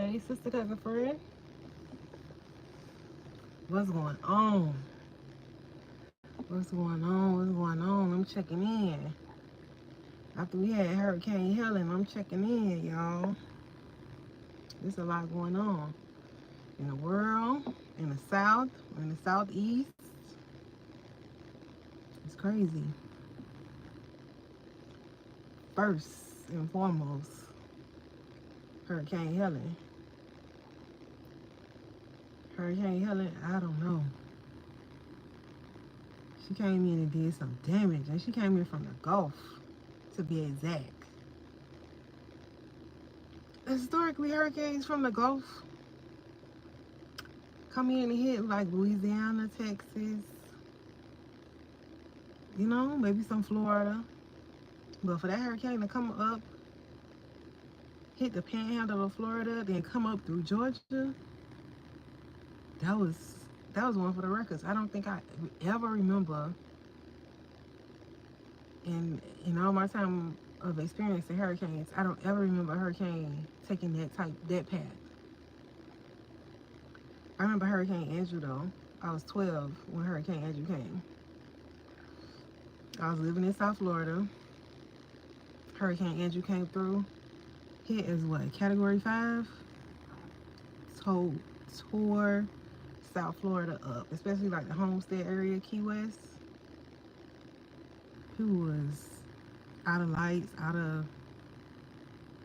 Hey, sister, cousin, friend. What's going on? What's going on? What's going on? I'm checking in. After we had Hurricane Helene, I'm checking in, y'all. There's a lot going on in the world, in the South, in the Southeast. It's crazy. First and foremost, Hurricane Helene. Hurricane Helene, I don't know. She came in and did some damage, and she came in from the Gulf, to be exact. Historically, hurricanes from the Gulf come in and hit like Louisiana, Texas, you know, maybe some Florida. But for that hurricane to come up, hit the panhandle of Florida, then come up through Georgia, that was one for the records. I don't think I ever remember in all my time of experiencing hurricanes, I don't ever remember a hurricane taking that path. I remember Hurricane Andrew though. I was 12 when Hurricane Andrew came. I was living in South Florida. Hurricane Andrew came through. Hit as what? Category 5? Tore South Florida up, especially like the Homestead area, Key West. Who was out of lights, I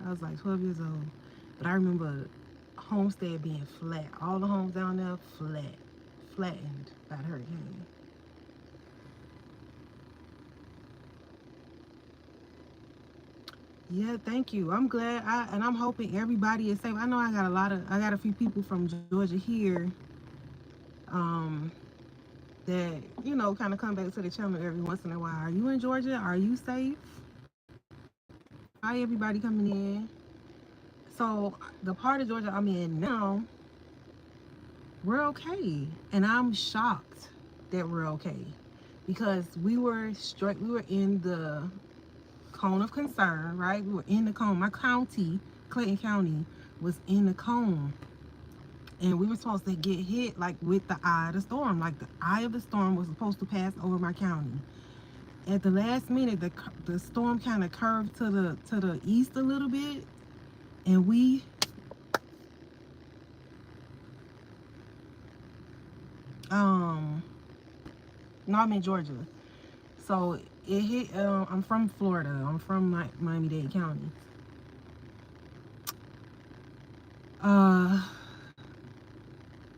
was like 12 years old. But I remember Homestead being flat. All the homes down there flattened by the hurricane. Yeah, thank you. I'm glad and I'm hoping everybody is safe. I know I got a few people from Georgia here that, you know, kind of come back to the channel every once in a while. Are you in Georgia? Are you safe? Hi, everybody coming in. So the part of Georgia I'm in now, we're okay. And I'm shocked that we're okay. Because we were in the cone of concern, right? We were in the cone. My county, Clayton County, was in the cone. And we were supposed to get hit like with the eye of the storm. Like the eye of the storm was supposed to pass over my county. At the last minute, the storm kind of curved to the east a little bit, and no, I'm in Georgia. So it hit. I'm from Florida. I'm from Miami-Dade County.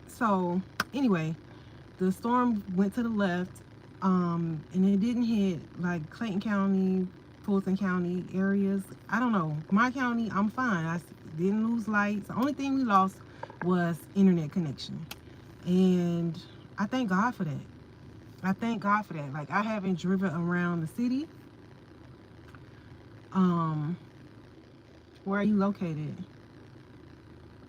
So anyway, the storm went to the left, and it didn't hit like Clayton County, Fulton County areas. I don't know. My county, I'm fine. I didn't lose lights. The only thing we lost was internet connection, and I thank God for that. I thank God for that. Like, I haven't driven around the city. Where are you located?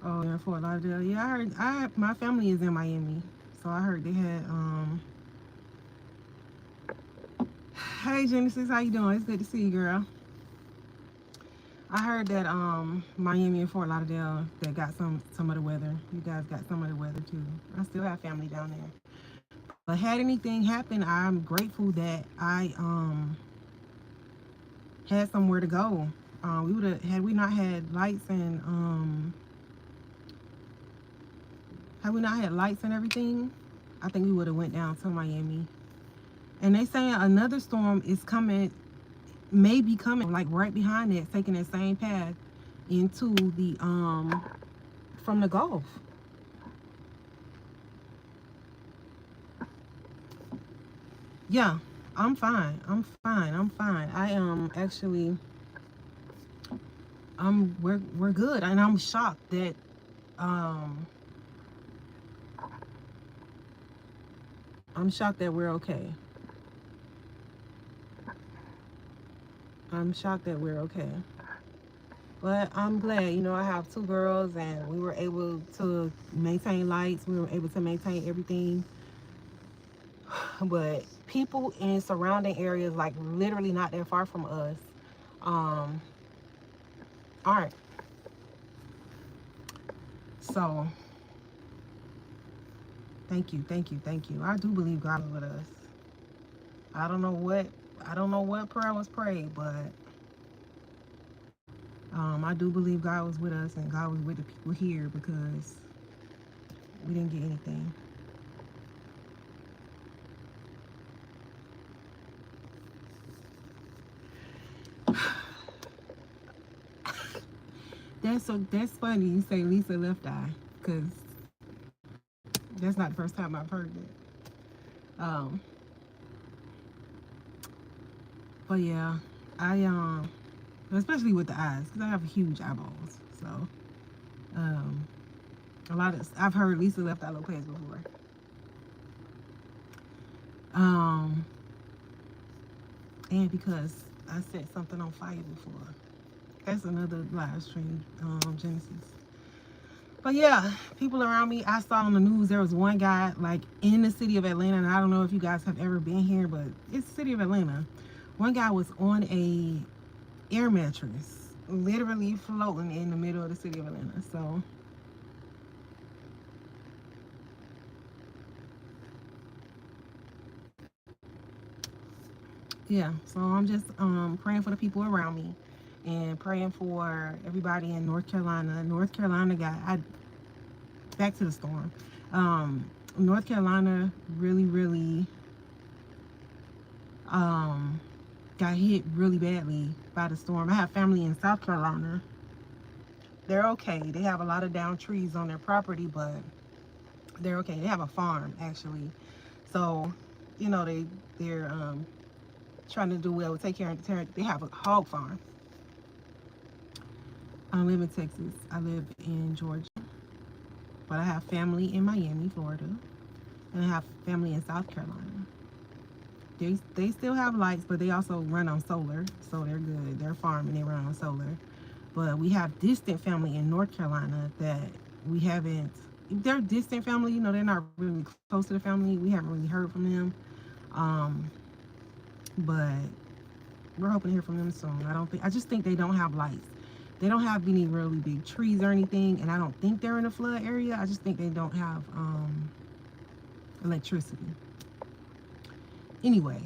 Oh, in Fort Lauderdale. Yeah, I heard my family is in Miami, so I heard they had Hey Genesis, how you doing? It's good to see you, girl. I heard that Miami and Fort Lauderdale that got some of the weather. You guys got some of the weather too. I still have family down there. But had anything happen, I'm grateful that I had somewhere to go. We would have had we not had lights and had we not had lights and everything, I think we would have went down to Miami. And they saying another storm is coming, may be coming, like right behind that, taking that same path into the from the Gulf. Yeah, I'm fine. I'm fine. I'm fine. I am actually we're good, and I'm shocked that I'm shocked that we're okay. I'm shocked that we're okay. But I'm glad, you know, I have 2 girls and we were able to maintain lights. We were able to maintain everything. But people in surrounding areas, like literally not that far from us, aren't. So thank you, thank you, thank you. I do believe God is with us. I don't know what prayer was prayed, but I do believe God was with us and God was with the people here because we didn't get anything. That's funny you say Lisa left eye because that's not the first time I've heard that. But yeah, I especially with the eyes because I have huge eyeballs. So a lot of I've heard Lisa left eye Lopez before. And because I set something on fire before. That's another live stream, Genesis. But yeah, people around me, I saw on the news there was one guy like in the city of Atlanta, and I don't know if you guys have ever been here, but it's the city of Atlanta. One guy was on a air mattress, literally floating in the middle of the city of Atlanta. So yeah, so I'm just praying for the people around me and praying for everybody in North Carolina. North Carolina back to the storm. North Carolina really got hit really badly by the storm. I have family in South Carolina. They're okay. They have a lot of downed trees on their property, but they're okay. They have a farm actually. So, you know, they're trying to do well, take care of the territory. They have a hog farm. I live in Texas. I live in Georgia. But I have family in Miami, Florida. And I have family in South Carolina. They still have lights, but they also run on solar, so they're good. They're farming, they run on solar. But we have distant family in North Carolina that we haven't. They're distant family, you know, they're not really close to the family. We haven't really heard from them, but we're hoping to hear from them soon. I just think they don't have lights. They don't have any really big trees or anything, and I don't think they're in a flood area. I just think they don't have electricity. Anyway,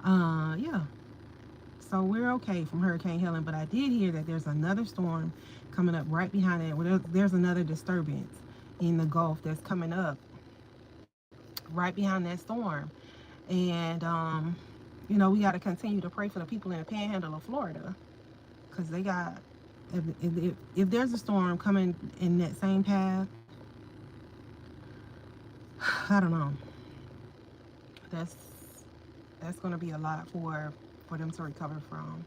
yeah. So we're okay from Hurricane Helene, but I did hear that there's another storm coming up right behind it. Well, there's another disturbance in the Gulf that's coming up right behind that storm. And, you know, we got to continue to pray for the people in the panhandle of Florida because they got, if there's a storm coming in that same path, I don't know. That's going to be a lot for them to recover from.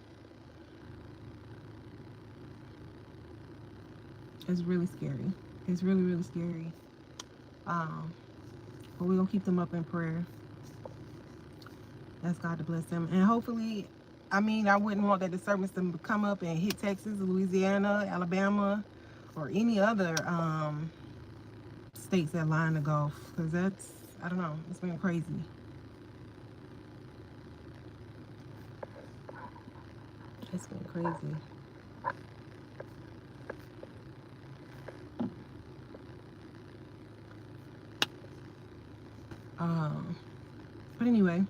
It's really scary. It's really scary. But we're going to keep them up in prayer. Ask God to bless them. And hopefully, I mean, I wouldn't want that disturbance to come up and hit Texas, Louisiana, Alabama, or any other states that line the Gulf. Because that's, I don't know, it's been crazy. It's been crazy. But anyway,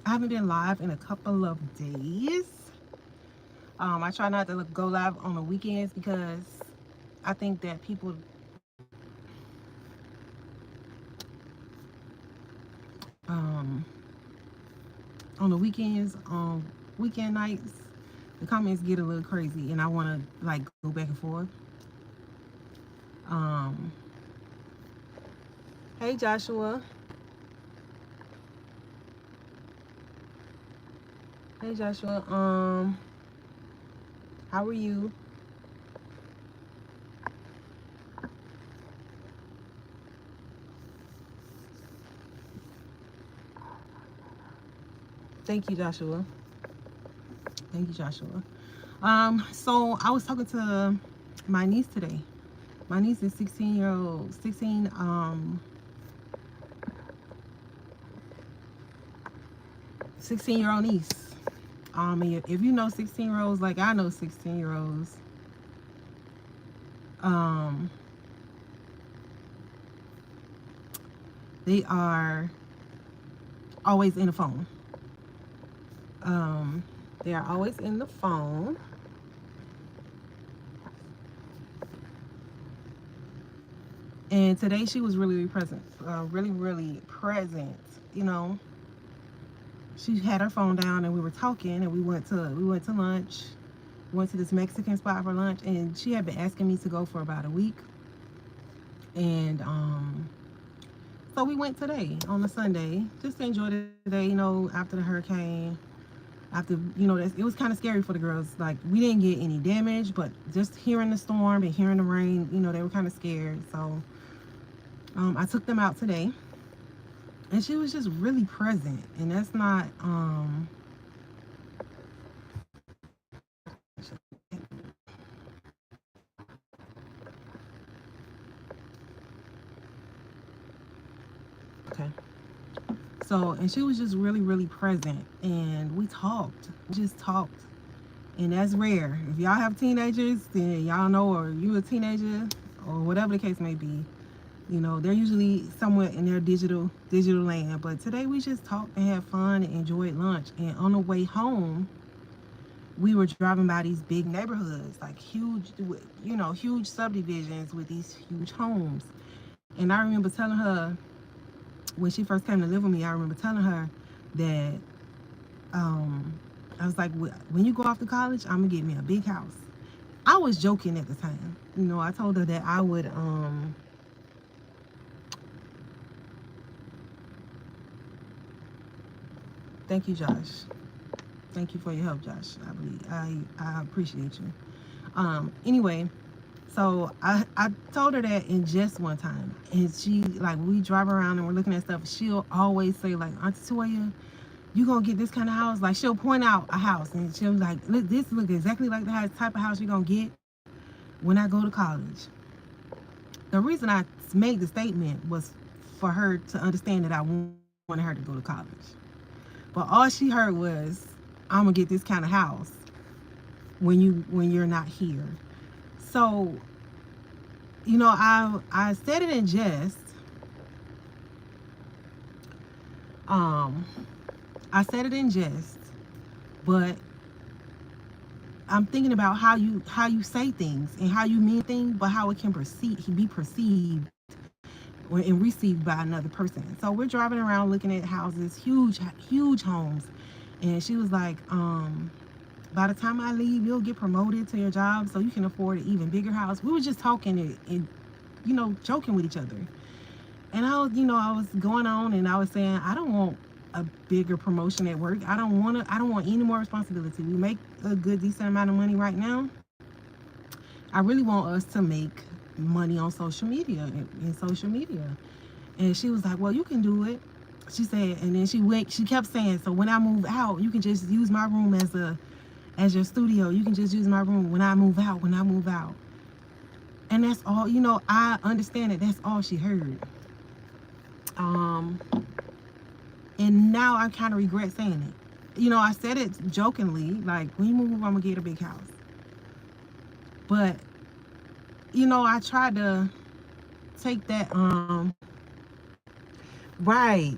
I haven't been live in a couple of days. I try not to go live on the weekends because I think that people on the weekends, on weekend nights, the comments get a little crazy and I want to like go back and forth. Hey Joshua. Hey Joshua. How are you? Thank you, Joshua. Thank you, Joshua. So I was talking to my niece today. My niece is 16-year-old niece. If you know 16-year-olds like I know 16-year-olds, Um, they are always in the phone. Um, they are always in the phone. And today she was really present, really present. You know, she had her phone down and we were talking and we went to lunch. We went to this Mexican spot for lunch, and she had been asking me to go for about a week. And so we went today on a Sunday just to enjoy the day. You know, after the hurricane, after it was kind of scary for the girls. Like, we didn't get any damage, but just hearing the storm and hearing the rain, they were kind of scared. So I took them out today, and she was just really present, and that's not okay. So, and she was just really present, and we talked. We just talked, and that's rare. If y'all have teenagers, then y'all know, or you a teenager, or whatever the case may be, they're usually somewhere in their digital land. But today we just talked and had fun and enjoyed lunch. And on the way home, we were driving by these big neighborhoods, like huge subdivisions with these huge homes. And I remember telling her, when she first came to live with me, I remember telling her that I was like, when you go off to college, I'm gonna get me a big house. I was joking at the time. I told her that I would thank you, Josh. Thank you for your help, Josh. I appreciate you. Anyway, so I told her that in just one time, and she, like, we drive around and we're looking at stuff. She'll always say, like, Auntie Toya, you gonna get this kind of house? Like, she'll point out a house and she'll be like, look, this look exactly like the type of house you're gonna get when I go to college. The reason I made the statement was for her to understand that I wanted her to go to college. But all she heard was, I'm gonna get this kind of house when you're not here. So, I said it in jest. I said it in jest, but I'm thinking about how you say things and how you mean things, but how it can be perceived and received by another person. So we're driving around looking at houses, huge homes, and she was like, by the time I leave, you'll get promoted to your job, so you can afford an even bigger house. We were just talking and joking with each other. And I was going on, and I was saying, I don't want a bigger promotion at work. I don't want any more responsibility. We make a good, decent amount of money right now. I really want us to make money on social media, in social media. And she was like, well, you can do it. She said, and then she kept saying, so when I move out, you can just use my room as your studio. You can just use my room when I move out. And that's all, I understand that that's all she heard. And now I kind of regret saying it. I said it jokingly, like, when you move, I'm gonna get a big house. But, I tried to take that, right.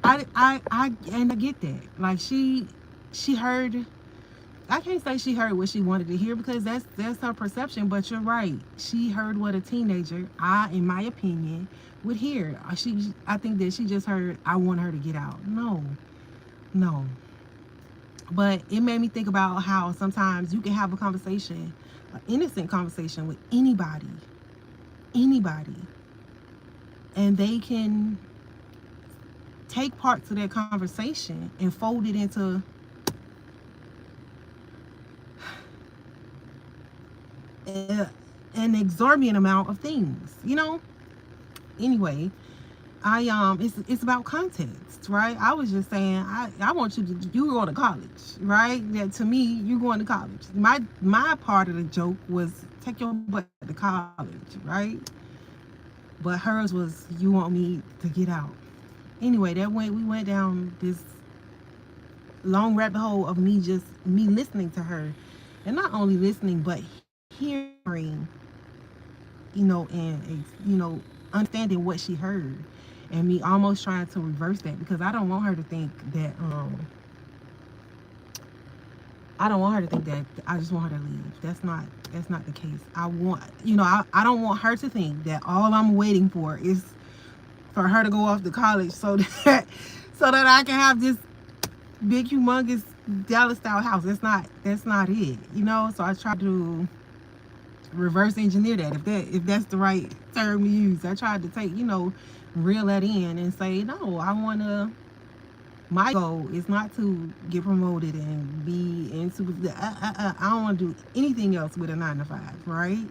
And I get that. Like, she heard, I can't say she heard what she wanted to hear, because that's her perception, but you're right. She heard what a teenager, in my opinion, would hear. I think that she just heard, I want her to get out. No. But it made me think about how sometimes you can have a conversation, an innocent conversation with anybody, and they can take parts of that conversation and fold it into an exorbitant amount of things, Anyway, it's about context, right? I was just saying, I want you going to college, right? That, to me, you going to college. My part of the joke was, take your butt to college, right? But hers was, you want me to get out. Anyway, we went down this long rabbit hole of me listening to her and not only listening, but hearing, and understanding what she heard, and me almost trying to reverse that, because I don't want her to think that I don't want her to think that I just want her to leave. That's not the case. I don't want her to think that all I'm waiting for is for her to go off to college so that I can have this big humongous Dallas style house. That's not it. So I try to reverse engineer that, if that's the right term to use. I tried to reel that in and say, no, my goal is not to get promoted and be in super. I don't want to do anything else with a 9 to 5, right?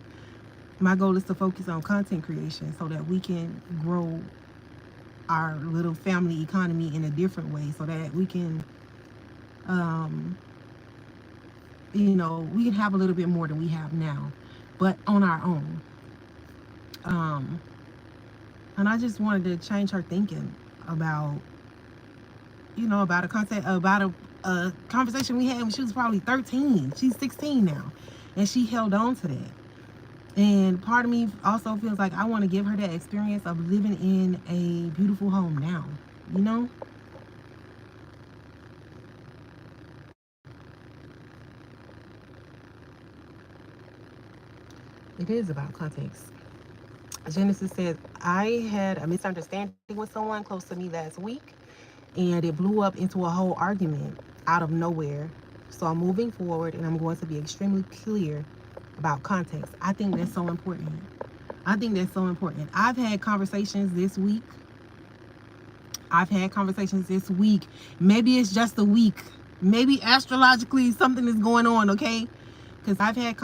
My goal is to focus on content creation so that we can grow our little family economy in a different way, so that we can, we can have a little bit more than we have now, but on our own. And I just wanted to change her thinking about, about a conversation we had when she was probably 13. She's 16 now, and she held on to that. And part of me also feels like I want to give her that experience of living in a beautiful home now, It is about context. Genesis says, I had a misunderstanding with someone close to me last week, and it blew up into a whole argument out of nowhere. So I'm moving forward, and I'm going to be extremely clear about context. I think that's so important. I've had conversations this week. Maybe it's just a week. Maybe astrologically something is going on, okay? Because I've had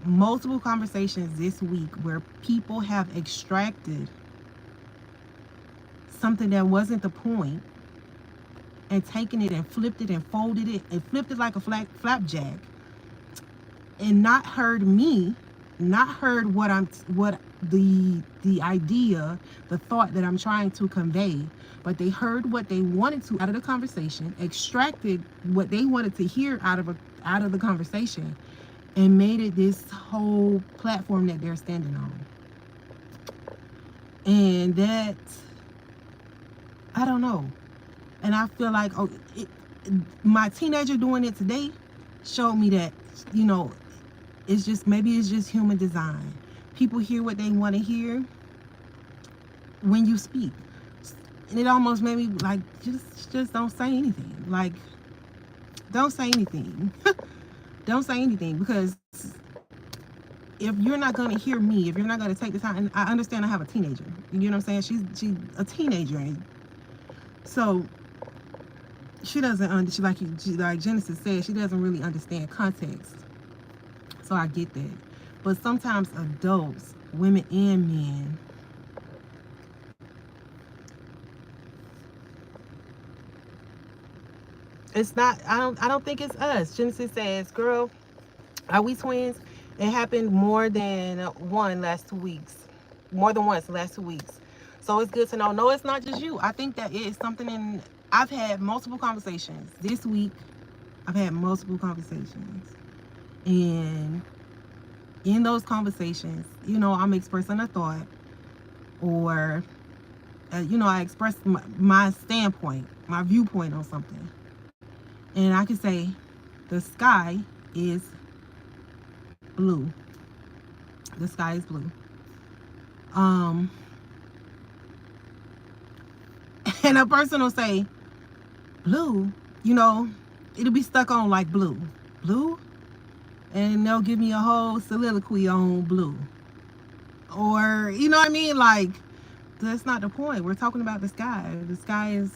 multiple conversations this week, where people have extracted something that wasn't the point and taken it and flipped it and folded it and flipped it like a flapjack, and not heard me, not heard what the idea, the thought that I'm trying to convey, but they heard what they wanted to out of the conversation, extracted what they wanted to hear out of the conversation, and made it this whole platform that they're standing on. And that, I don't know. And I feel like, my teenager doing it today showed me that, maybe it's just human design. People hear what they want to hear when you speak. And it almost made me like, just don't say anything. Like, don't say anything. Don't say anything, because if you're not going to hear me, if you're not going to take the time, and I understand I have a teenager, you know what I'm saying? She's a teenager, and so she doesn't like Genesis said, she doesn't really understand context. So I get that. But sometimes adults, women and men, it's not, I don't think it's us. Genesis says, girl, are we twins? It happened more than once the last 2 weeks. So it's good to know. No, it's not just you. I think that it is something I've had multiple conversations this week. And in those conversations, I'm expressing a thought, or, I express my standpoint, my viewpoint on something. And I can say, the sky is blue. The sky is blue. And a person will say, blue, it'll be stuck on like blue. And they'll give me a whole soliloquy on blue. Or, you know what I mean? Like, that's not the point. We're talking about the sky. The sky is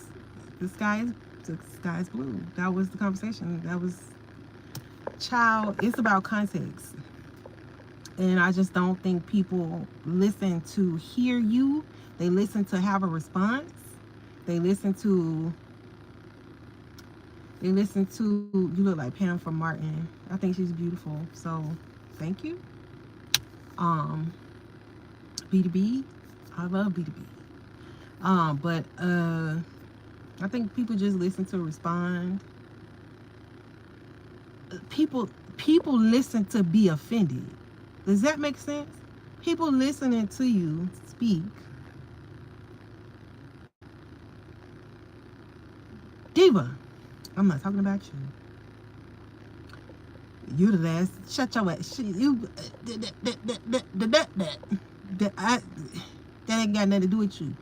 blue. That was the conversation. It's about context. And I just don't think people listen to hear you. They listen to have a response. They listen to, you look like Pam from Martin. I think she's beautiful. So, thank you. B2B. I love B2B. But I think people just listen to respond. people listen to be offended. Does that make sense? People listening to you speak. Diva, I'm not talking about you. You the last. Shut your ass. You. That ain't got nothing to do with you.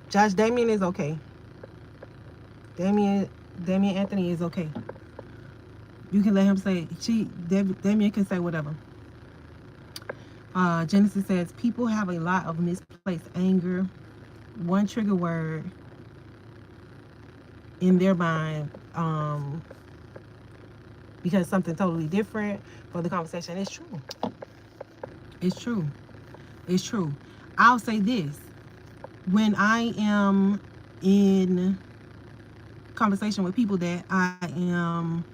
Josh Damien is okay. Damien Anthony is okay. You can let him say Damien can say whatever. Genesis says people have a lot of misplaced anger. One trigger word in their mind, because something totally different for the conversation. It's true. It's true. It's true. I'll say this. When I am in conversation with people that I am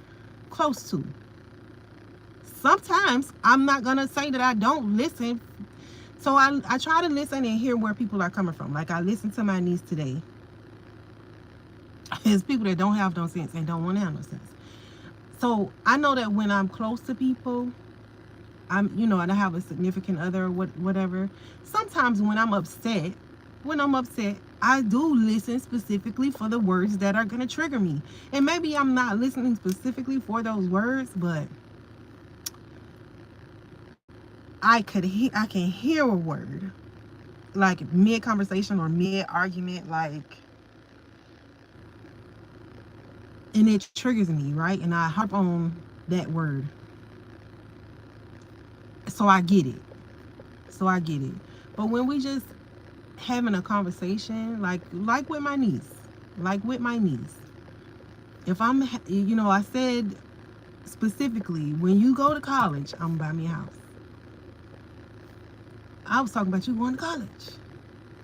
close to, sometimes I'm not gonna say that I don't listen. So I try to listen and hear where people are coming from. Like I listened to my niece today. There's people that don't have no sense and don't want to have no sense. So I know that when I'm close to people, and I have a significant other, whatever. Sometimes when I'm upset, I do listen specifically for the words that are going to trigger me. And maybe I'm not listening specifically for those words, but I can hear a word, like mid-conversation or mid-argument, like, and it triggers me, right? And I harp on that word. So I get it. But when we just having a conversation, like with my niece, if I'm, I said specifically, when you go to college, I'm gonna buy me a house. I was talking about you going to college.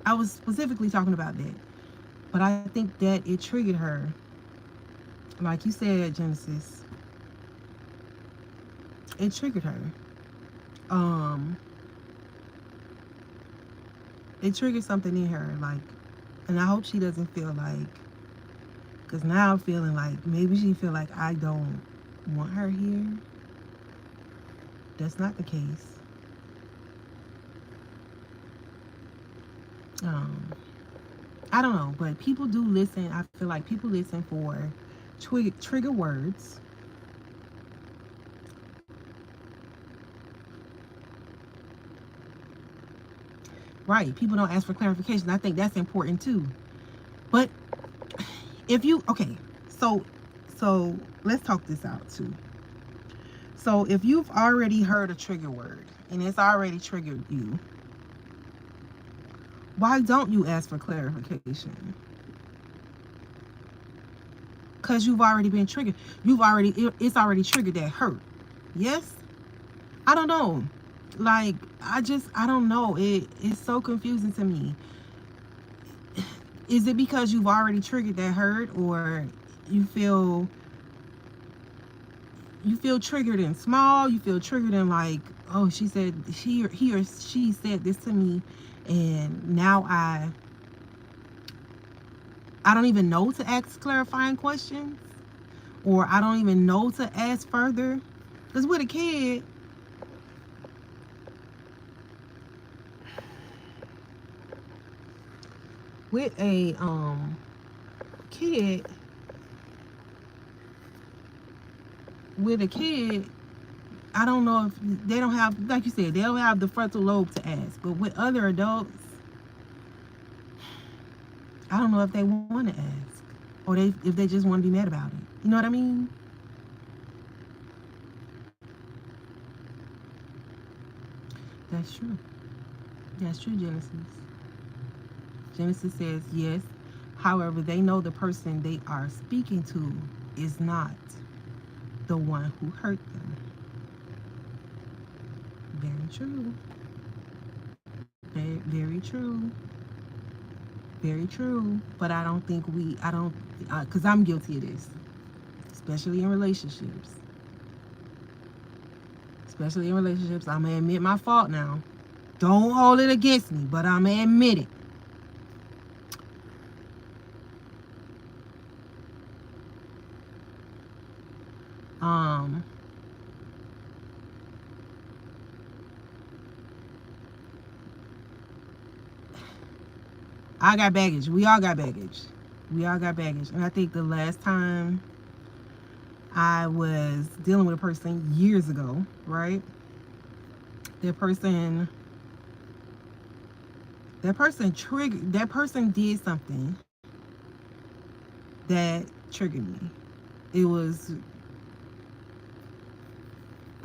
I was specifically talking about that. But I think that it triggered her. Like you said, Genesis, it triggered her. It triggered something in her, like, and I hope she doesn't feel like, because now I'm feeling like maybe she feel like I don't want her here. That's not the case. I don't know, but people do listen. I feel like people listen for trigger words. Right. People don't ask for clarification. I think that's important too. But if you, okay, so let's talk this out too. So if you've already heard a trigger word and it's already triggered you, why don't you ask for clarification? Because you've already been triggered. It's already triggered that hurt. Yes? I don't know. Like, I don't know. It's so confusing to me. Is it because you've already triggered that hurt, or you feel triggered in small? You feel triggered in like, oh, he or she said this to me, and now I don't even know to ask clarifying questions, or I don't even know to ask further. Because with a kid, I don't know if they don't have, like you said, they don't have the frontal lobe to ask. But with other adults, I don't know if they want to ask, or if they just want to be mad about it. You know what I mean? That's true. That's true, Genesis. Genesis says yes. However, they know the person they are speaking to is not the one who hurt them. Very true. Very true. Very true. But I don't think because I'm guilty of this, especially in relationships. Especially in relationships, I'm gonna admit my fault now. Don't hold it against me, but I'm gonna admit it. Um, I got baggage. We all got baggage. We all got baggage. And I think the last time I was dealing with a person years ago, right? That person that person did something that triggered me. It was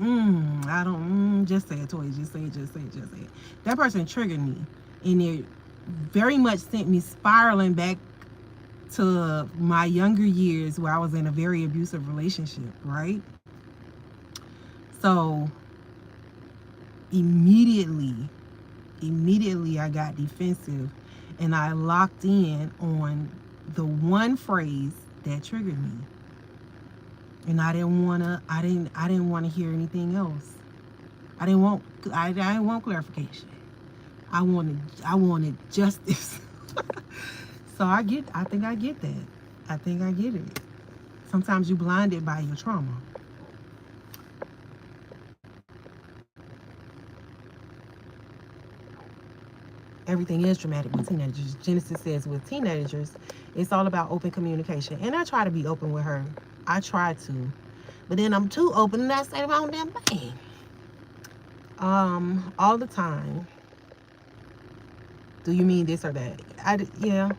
I don't just say it, Toya. Just say it, just say it, just say it. That person triggered me, and it very much sent me spiraling back to my younger years where I was in a very abusive relationship, right? So immediately I got defensive, and I locked in on the one phrase that triggered me. And I didn't want to hear anything else. I didn't want clarification. I wanted justice. So I think I get that. I think I get it. Sometimes you're blinded by your trauma. Everything is dramatic with teenagers. Genesis says with teenagers, it's all about open communication. And I try to be open with her. I try to. But then I'm too open and I say the wrong damn thing. All the time. Do you mean this or that? Yeah.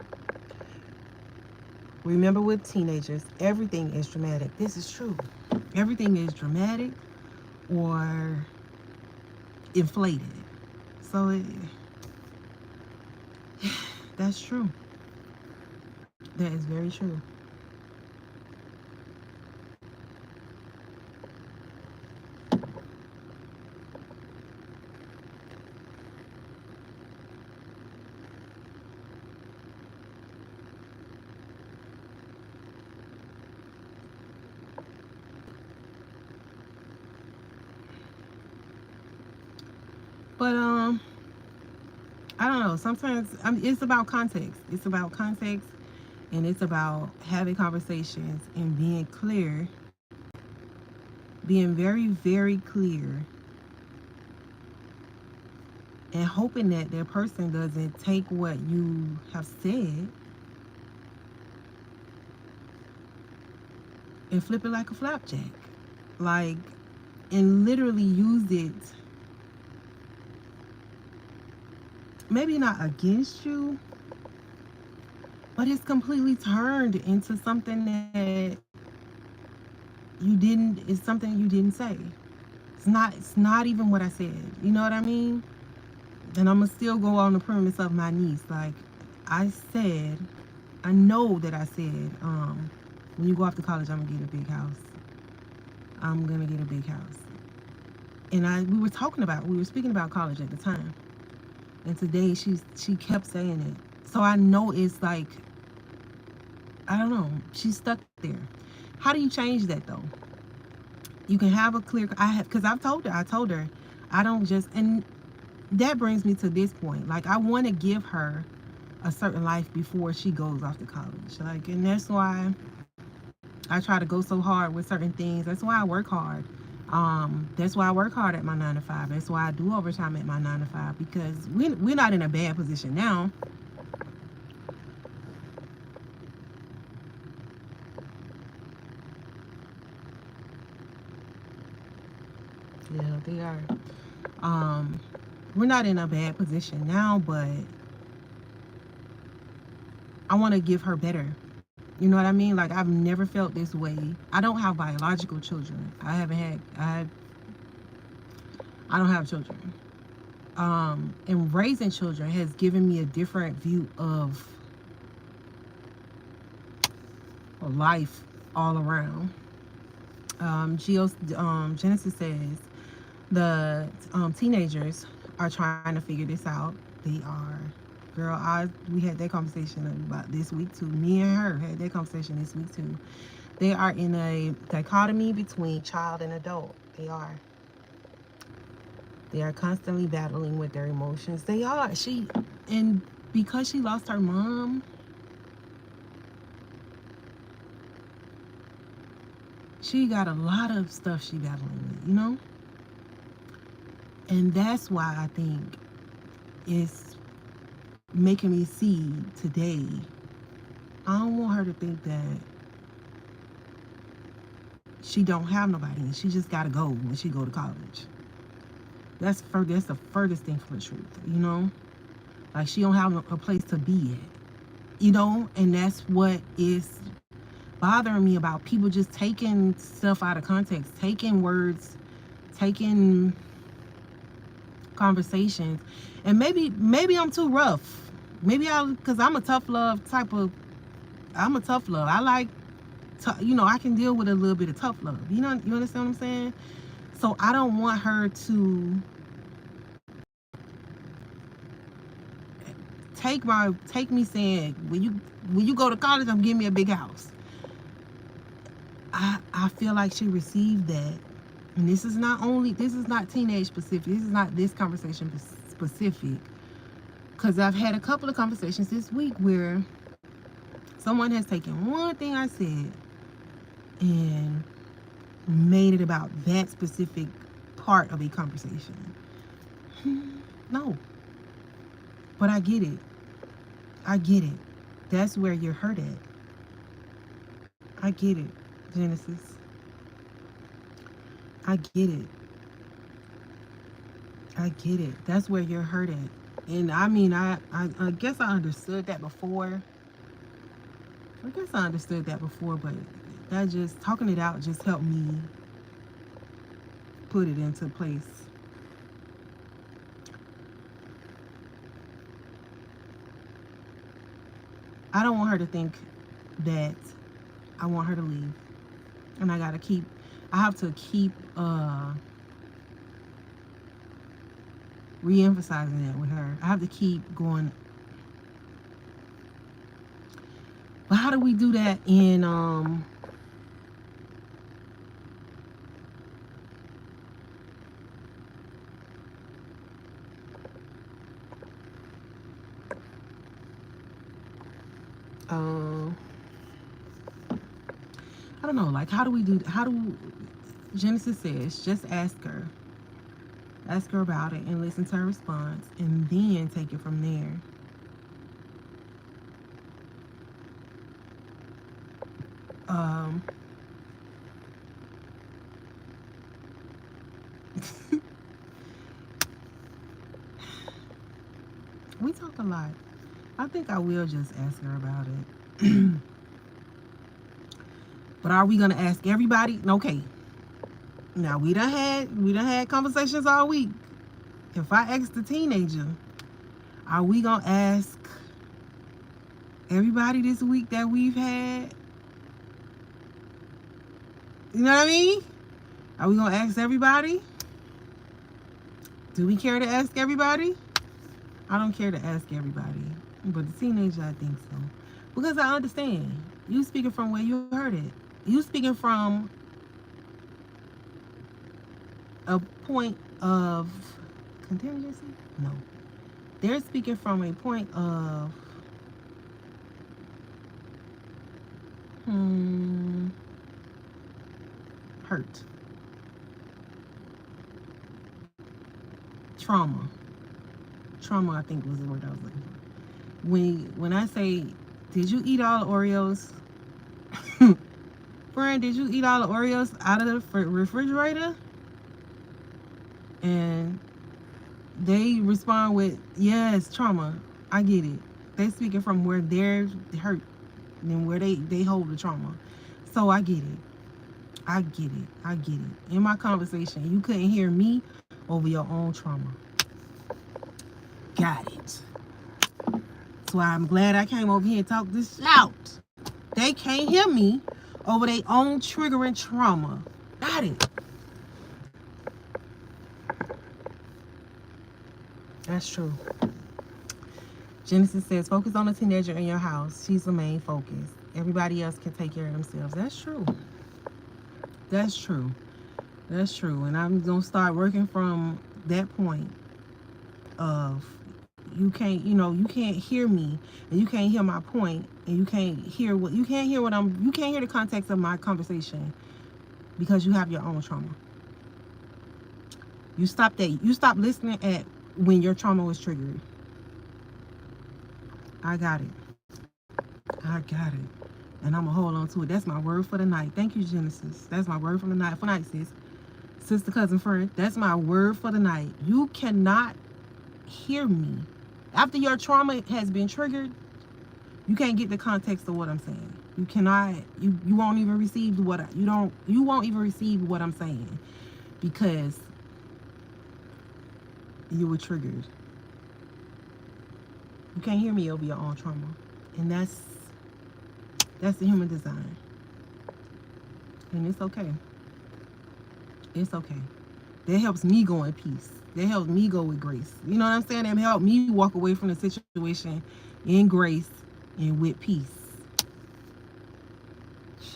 Remember with teenagers, everything is dramatic. This is true. Everything is dramatic or inflated. So that's true. That is very true. But I don't know. Sometimes it's about context. It's about context, and it's about having conversations and being clear, being very, very clear, and hoping that that person doesn't take what you have said and flip it like a flapjack, like, and literally use it. Maybe not against you, but it's completely turned into something that it's something you didn't say. It's not even what I said. You know what I mean? And I'm gonna still go on the premise of my niece. Like I know that I said, when you go off to college, I'm gonna get a big house. I'm gonna get a big house. And we were speaking about college at the time. And today she kept saying it. So I know it's like, I don't know, she's stuck there. How do you change that though? You can have a clear, because I told her, I don't just, and that brings me to this point. Like I want to give her a certain life before she goes off to college. Like, and that's why I try to go so hard with certain things. That's why I work hard. That's why I work hard at my 9 to 5. That's why I do overtime at my 9 to 5, because we're not in a bad position now. Yeah, they are. We're not in a bad position now, but I want to give her better. You know what I mean? Like I've never felt this way. I don't have biological children. I don't have children. And raising children has given me a different view of life all around. Genesis says, The teenagers are trying to figure this out. They are, girl. We had that conversation about this week too. Me and her had that conversation this week too. They are in a dichotomy between child and adult. They are. They are constantly battling with their emotions. They are. And because she lost her mom, she got a lot of stuff she battling with, you know? And that's why I think it's making me see today. I don't want her to think that she don't have nobody and she just gotta go when she go to college. That's the furthest thing from the truth, you know? Like she don't have a place to be at, you know? And that's what is bothering me about people just taking stuff out of context, taking words, taking conversations. And maybe I'm too rough. Maybe because I'm a tough love. I like, I can deal with a little bit of tough love. You understand what I'm saying? So I don't want her to take me saying, when you go to college, I'm giving me a big house. I feel like she received that. And this is not teenage specific. This is not this conversation specific. Because I've had a couple of conversations this week where someone has taken one thing I said and made it about that specific part of a conversation. No. But I get it. That's where you're hurt at. I get it, Genesis. I get it. That's where you're hurt at. And I mean, I guess I understood that before. But that just, talking it out just helped me put it into place. I don't want her to think that I want her to leave. And I have to keep re-emphasizing that with her. I have to keep going. But how do we do that in I don't know, like how do Genesis says just ask her about it and listen to her response and then take it from there. We talk a lot. I think I will just ask her about it. But are we gonna ask everybody? Okay. Now we done had conversations all week. If I ask the teenager, are we gonna ask everybody this week that we've had? You know what I mean? Are we gonna ask everybody? Do we care to ask everybody? I don't care to ask everybody. But the teenager, I think so. Because I understand. You speaking from where you heard it. You speaking from a point of contingency? No. They're speaking from a point of hurt. Trauma, I think was the word I was looking for. When I say, did you eat all the Oreos? Friend, did you eat all the Oreos out of the refrigerator? And they respond with, yes, trauma. I get it. They speaking from where they're hurt and where they hold the trauma. So I get it. In my conversation, you couldn't hear me over your own trauma. Got it. That's why I'm glad I came over here and talked this out. They can't hear me over their own triggering trauma. Got it. That's true. Genesis says, focus on the teenager in your house. She's the main focus. Everybody else can take care of themselves. That's true. That's true. That's true. And I'm going to start working from that point of you can't, you can't hear me and you can't hear my point and you can't hear you can't hear the context of my conversation because you have your own trauma. You stop listening at when your trauma was triggered. I got it. And I'm going to hold on to it. That's my word for the night. Thank you, Genesis. That's my word for the night. For night, sis. Sister, cousin, friend. That's my word for the night. You cannot hear me. After your trauma has been triggered, you can't get the context of what I'm saying. You cannot, you won't even receive you won't even receive what I'm saying because you were triggered. You can't hear me over your own trauma. And that's the human design. And it's okay. It's okay. That helps me go in peace. That helps me go with grace. You know what I'm saying? That helped me walk away from the situation in grace and with peace.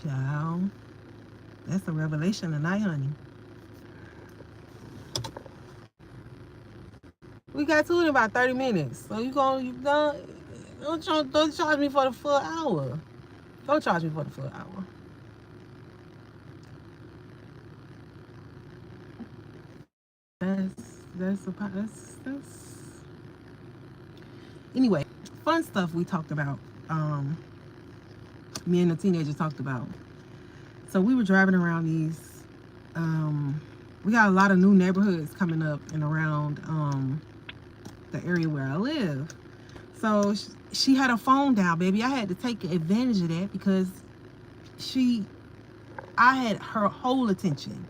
Child. That's a revelation tonight, honey. We got to in about 30 minutes. So don't charge me for the full hour. Don't charge me for the full hour. That's anyway, fun stuff we talked about. Me and the teenager talked about. So we were driving around these. We got a lot of new neighborhoods coming up and around the area where I live. So she had a phone down, baby. I had to take advantage of that because I had her whole attention.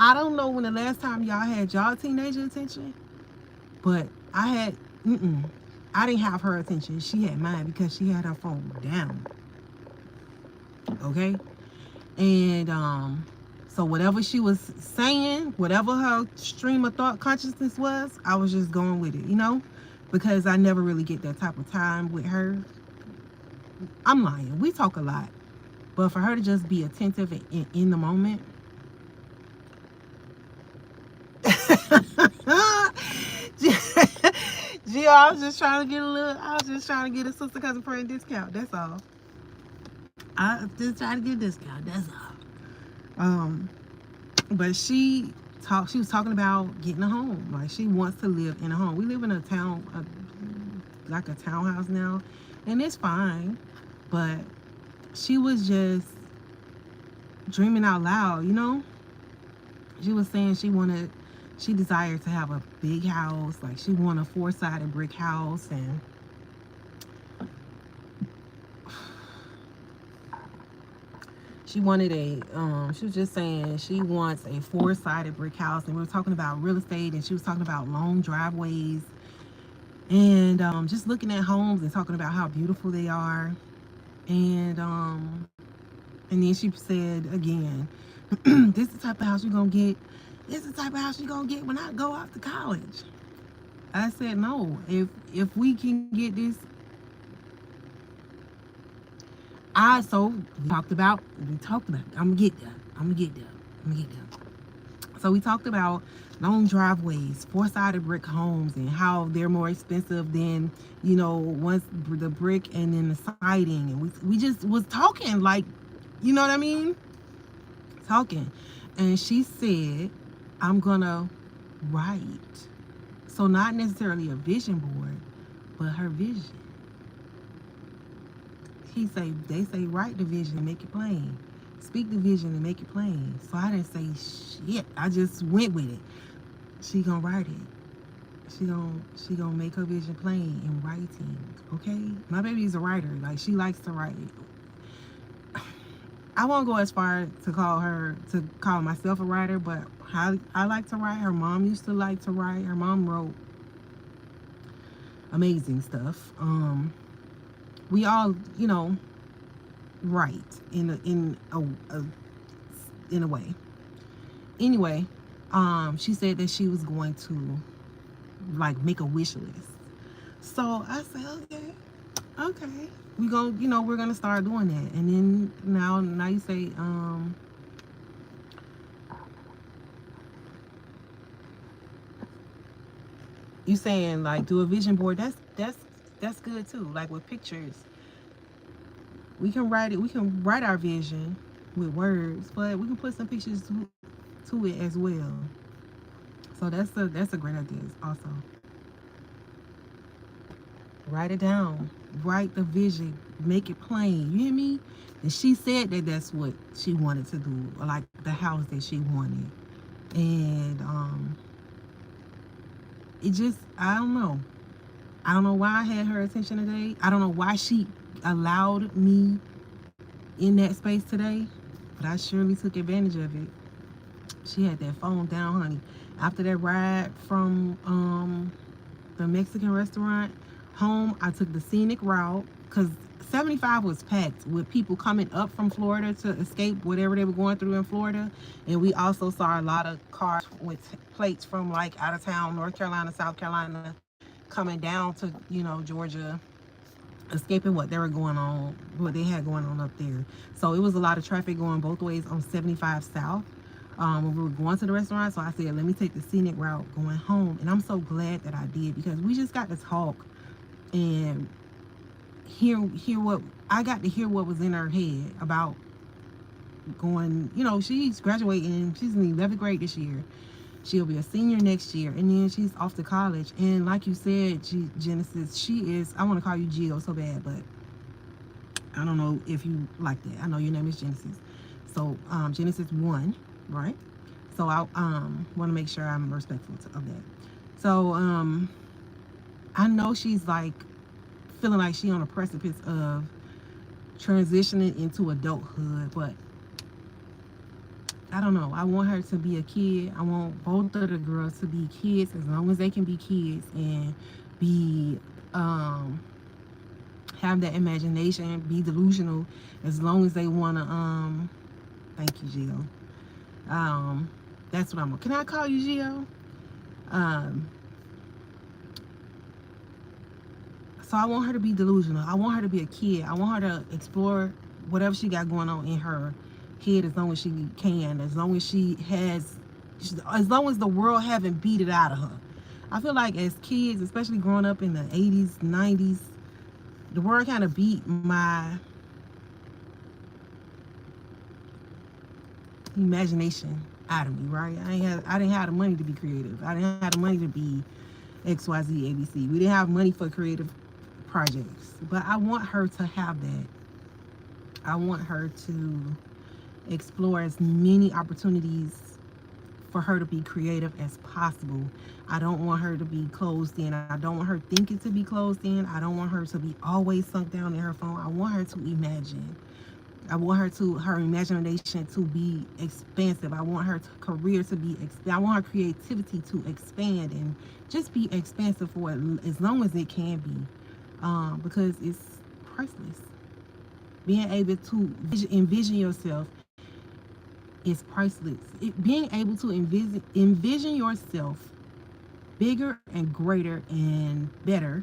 I don't know when the last time y'all had y'all teenager attention, but I didn't have her attention. She had mine because she had her phone down. Okay? And so whatever she was saying, whatever her stream of thought consciousness was, I was just going with it, because I never really get that type of time with her. I'm lying. We talk a lot. But for her to just be attentive and in the moment. Gio, I was just trying to get a sister cousin friend discount. That's all. I was just trying to get a discount. That's all. But she was talking about getting a home. Like she wants to live in a home. We live in a town, like a townhouse now, and it's fine. But she was just dreaming out loud, She was saying she desired to have a big house. Like she wanted a 4-sided brick house, and she wanted she was just saying she wants a 4-sided brick house. And we were talking about real estate, and she was talking about long driveways and just looking at homes and talking about how beautiful they are. And then she said again, this is the type of house you're gonna get. This is the type of house you're gonna get when I go off to college. I said no. If we can get this, we talked about it. I'm gonna get there. So we talked about long driveways, 4-sided brick homes, and how they're more expensive than, once the brick and then the siding. And we just was talking, like, you know what I mean? Talking. And she said, I'm gonna write. So not necessarily a vision board, but her vision. They say write the vision and make it plain. Speak the vision and make it plain. So I didn't say shit. I just went with it. She gonna write it. She gonna make her vision plain in writing. Okay? My baby's a writer. Like she likes to write. I won't go as far to call myself a writer, but I like to write. Her mom used to like to write. Her mom wrote amazing stuff. We all, write in a way. Anyway, she said that she was going to like make a wish list. So I said, okay, we go, we're gonna start doing that. And then now you say, you saying like do a vision board. That's good too. Like with pictures, we can write it. We can write our vision with words, but we can put some pictures to it as well. So that's a great idea. Also, write it down. Write the vision. Make it plain. You hear me? And she said that that's what she wanted to do, like the house that she wanted. And it just, I don't know. I don't know why I had her attention today. I don't know why she allowed me in that space today, but I surely took advantage of it. She had that phone down, honey. After that ride from the Mexican restaurant home, I took the scenic route because 75 was packed with people coming up from Florida to escape whatever they were going through in Florida. And we also saw a lot of cars with plates from like out of town, North Carolina, South Carolina, coming down to, Georgia, escaping what they were going on, what they had going on up there. So it was a lot of traffic going both ways on 75 South. When we were going to the restaurant, so I said, let me take the scenic route going home. And I'm so glad that I did, because we just got to talk and hear what I got to hear what was in her head about going. She's graduating. She's in the 11th grade this year. She'll be a senior next year, and then she's off to college. And like you said, Genesis, she is, I want to call you Gio so bad, but I don't know if you like that. I know your name is Genesis. So Genesis 1, right? So I want to make sure I'm respectful of that. So I know she's like feeling like she's on a precipice of transitioning into adulthood, but I don't know. I want her to be a kid. I want both of the girls to be kids as long as they can be kids and be have that imagination, be delusional as long as they want to. Thank you, Gio. That's what I'm. Can I call you Gio? So I want her to be delusional. I want her to be a kid. I want her to explore whatever she got going on in her head as long as she can, as long as she has, as long as the world haven't beat it out of her. I feel like as kids, especially growing up in the 80s, 90s, the world kind of beat my imagination out of me, right? I didn't have the money to be creative. I didn't have the money to be XYZ, ABC. We didn't have money for creative projects. But I want her to have that. I want her to explore as many opportunities for her to be creative as possible. I don't want her to be closed in. I don't want her thinking to be closed in. I don't want her to be always sunk down in her phone. I want her to imagine. I want her imagination to be expansive. I want her career to be, I want her creativity to expand and just be expansive for as long as it can be, because it's priceless. Being able to envision yourself is priceless. Being able to envision yourself bigger and greater and better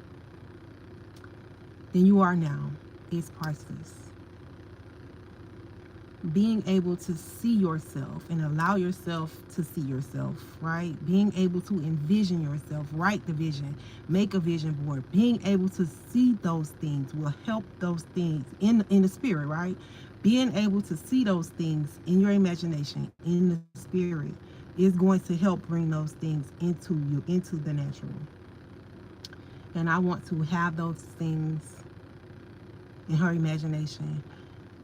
than you are now is priceless. Being able to see yourself and allow yourself to see yourself, right? Being able to envision yourself, write the vision, make a vision board. Being able to see those things will help those things in the spirit, right? Being able to see those things in your imagination, in the spirit, is going to help bring those things into you, into the natural. And I want to have those things in her imagination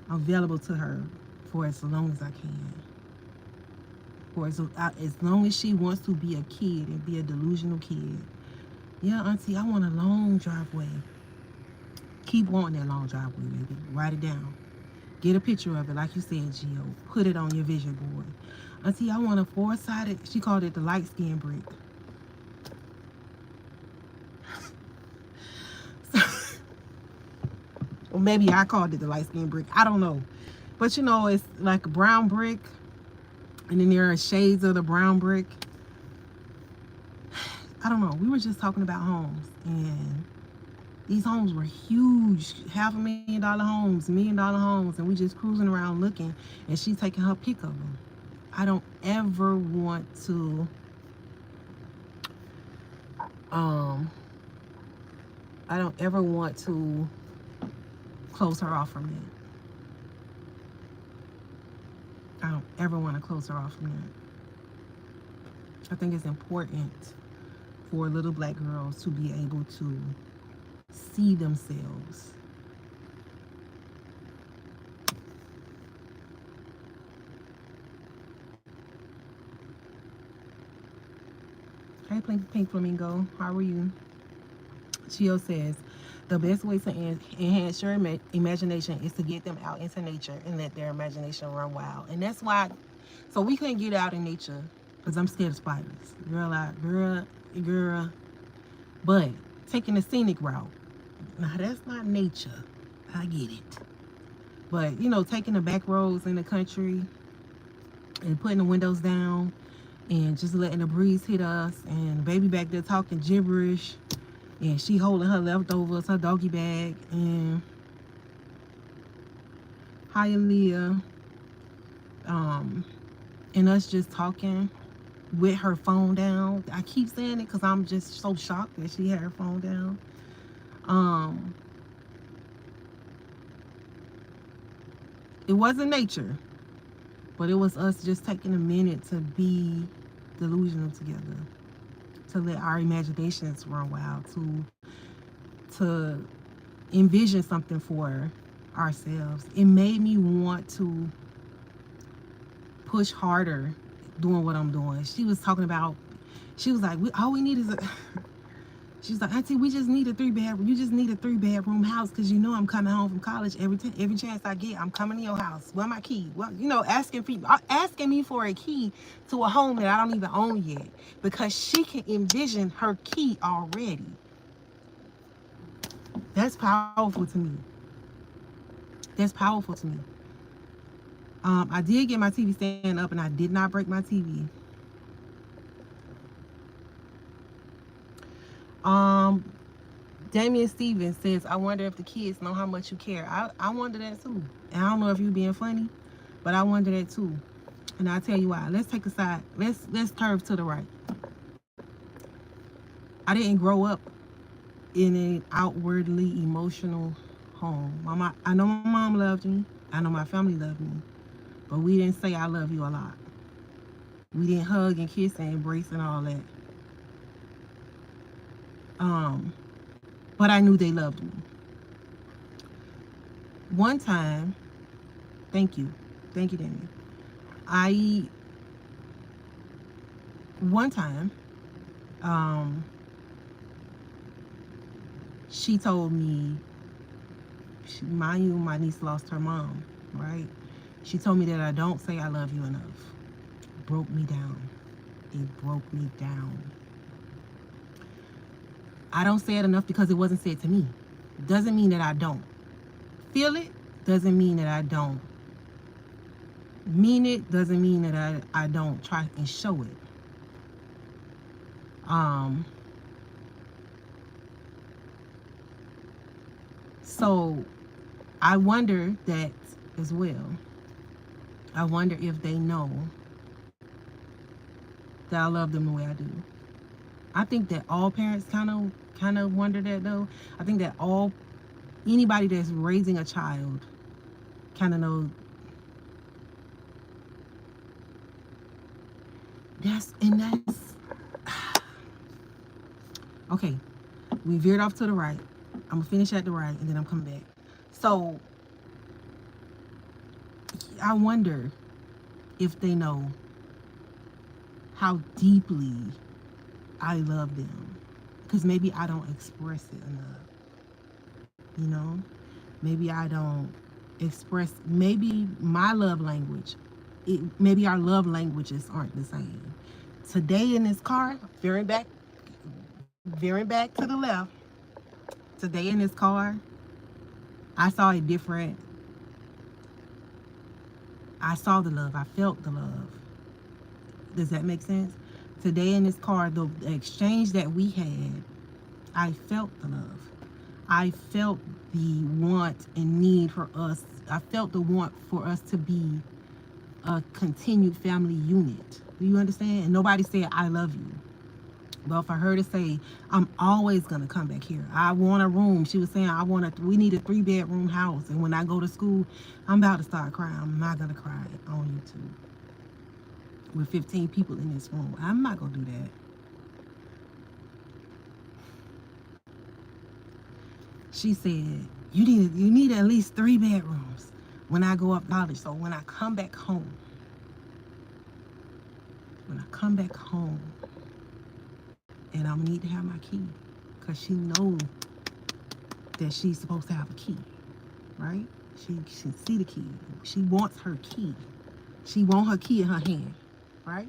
available to her for as long as I can. For as long as she wants to be a kid and be a delusional kid. Yeah, Auntie, I want a long driveway. Keep wanting that long driveway, baby. Write it down. Get a picture of it, like you said, Gio. Put it on your vision board. Auntie, I want a 4-sided, she called it the light skin brick. Or maybe I called it the light skin brick. I don't know. But it's like a brown brick. And then there are shades of the brown brick. I don't know. We were just talking about homes, and these homes were huge, $500,000 homes, $1 million homes, and we just cruising around looking, and she's taking her pick of them. I don't ever want to, I don't ever want to close her off from that. I don't ever want to close her off from that. I think it's important for little black girls to be able to see themselves. Hey, Pink Flamingo, how are you? Chio says, the best way to enhance your imagination is to get them out into nature and let their imagination run wild. And that's why, so we couldn't get out in nature because I'm scared of spiders. Girl. But taking the scenic route, now that's not nature. I get it. But, you know, taking the back roads in the country and putting the windows down and just letting the breeze hit us, and the baby back there talking gibberish, and she holding her leftovers, her doggy bag, and Hialeah, and us just talking with her phone down. I keep saying it because I'm just so shocked that she had her phone down. It wasn't nature, but it was us just taking a minute to be delusional together, to let our imaginations run wild, to envision something for ourselves. It made me want to push harder doing what I'm doing. She was talking about, she was like, all we need is a, she's like, Auntie, we just need a 3-bedroom. You just need a 3-bedroom house because you know I'm coming home from college every chance I get. I'm coming to your house. Where my key? Well, you know, asking me for a key to a home that I don't even own yet, because she can envision her key already. That's powerful to me. That's powerful to me. I did get my TV stand up and I did not break my TV. Damian Stevens says, I wonder if the kids know how much you care. I wonder that too. And I don't know if you're being funny, but I wonder that too. And I'll tell you why. Let's take a side. Let's curve to the right. I didn't grow up in an outwardly emotional home. I know my mom loved me. I know my family loved me. But we didn't say I love you a lot. We didn't hug and kiss and embrace and all that. But I knew they loved me. One time, thank you, Damian. One time, she told me, mind you, my niece lost her mom, right? She told me that I don't say I love you enough. It broke me down. It broke me down. I don't say it enough because it wasn't said to me. Doesn't mean that I don't feel it. Doesn't mean that I don't mean it. Doesn't mean that I don't try and show it. So I wonder that as well. I wonder if they know that I love them the way I do. I think that all parents kind of wonder that though. I think that anybody that's raising a child kind of knows. That's okay. We veered off to the right. I'm gonna finish at the right and then I'm coming back. So I wonder if they know how deeply I love them, because maybe I don't express it enough. You know, maybe I don't express. Maybe my love language. Maybe our love languages aren't the same. Today in this car, veering back to the left. Today in this car, I saw a different. I saw the love. I felt the love. Does that make sense? Today in this car, the exchange that we had, I felt the love. I felt the want and need for us. I felt the want for us to be a continued family unit. Do you understand? And nobody said, I love you. But for her to say, I'm always gonna come back here. I want a room. She was saying, we need a 3-bedroom house. And when I go to school, I'm about to start crying. I'm not gonna cry on YouTube with 15 people in this room. I'm not gonna do that. She said, you need at least 3 bedrooms when I go up college. So when I come back home, and I'm gonna need to have my key, because she knows that she's supposed to have a key, right? She see the key. She wants her key. She wants her key in her hand, right?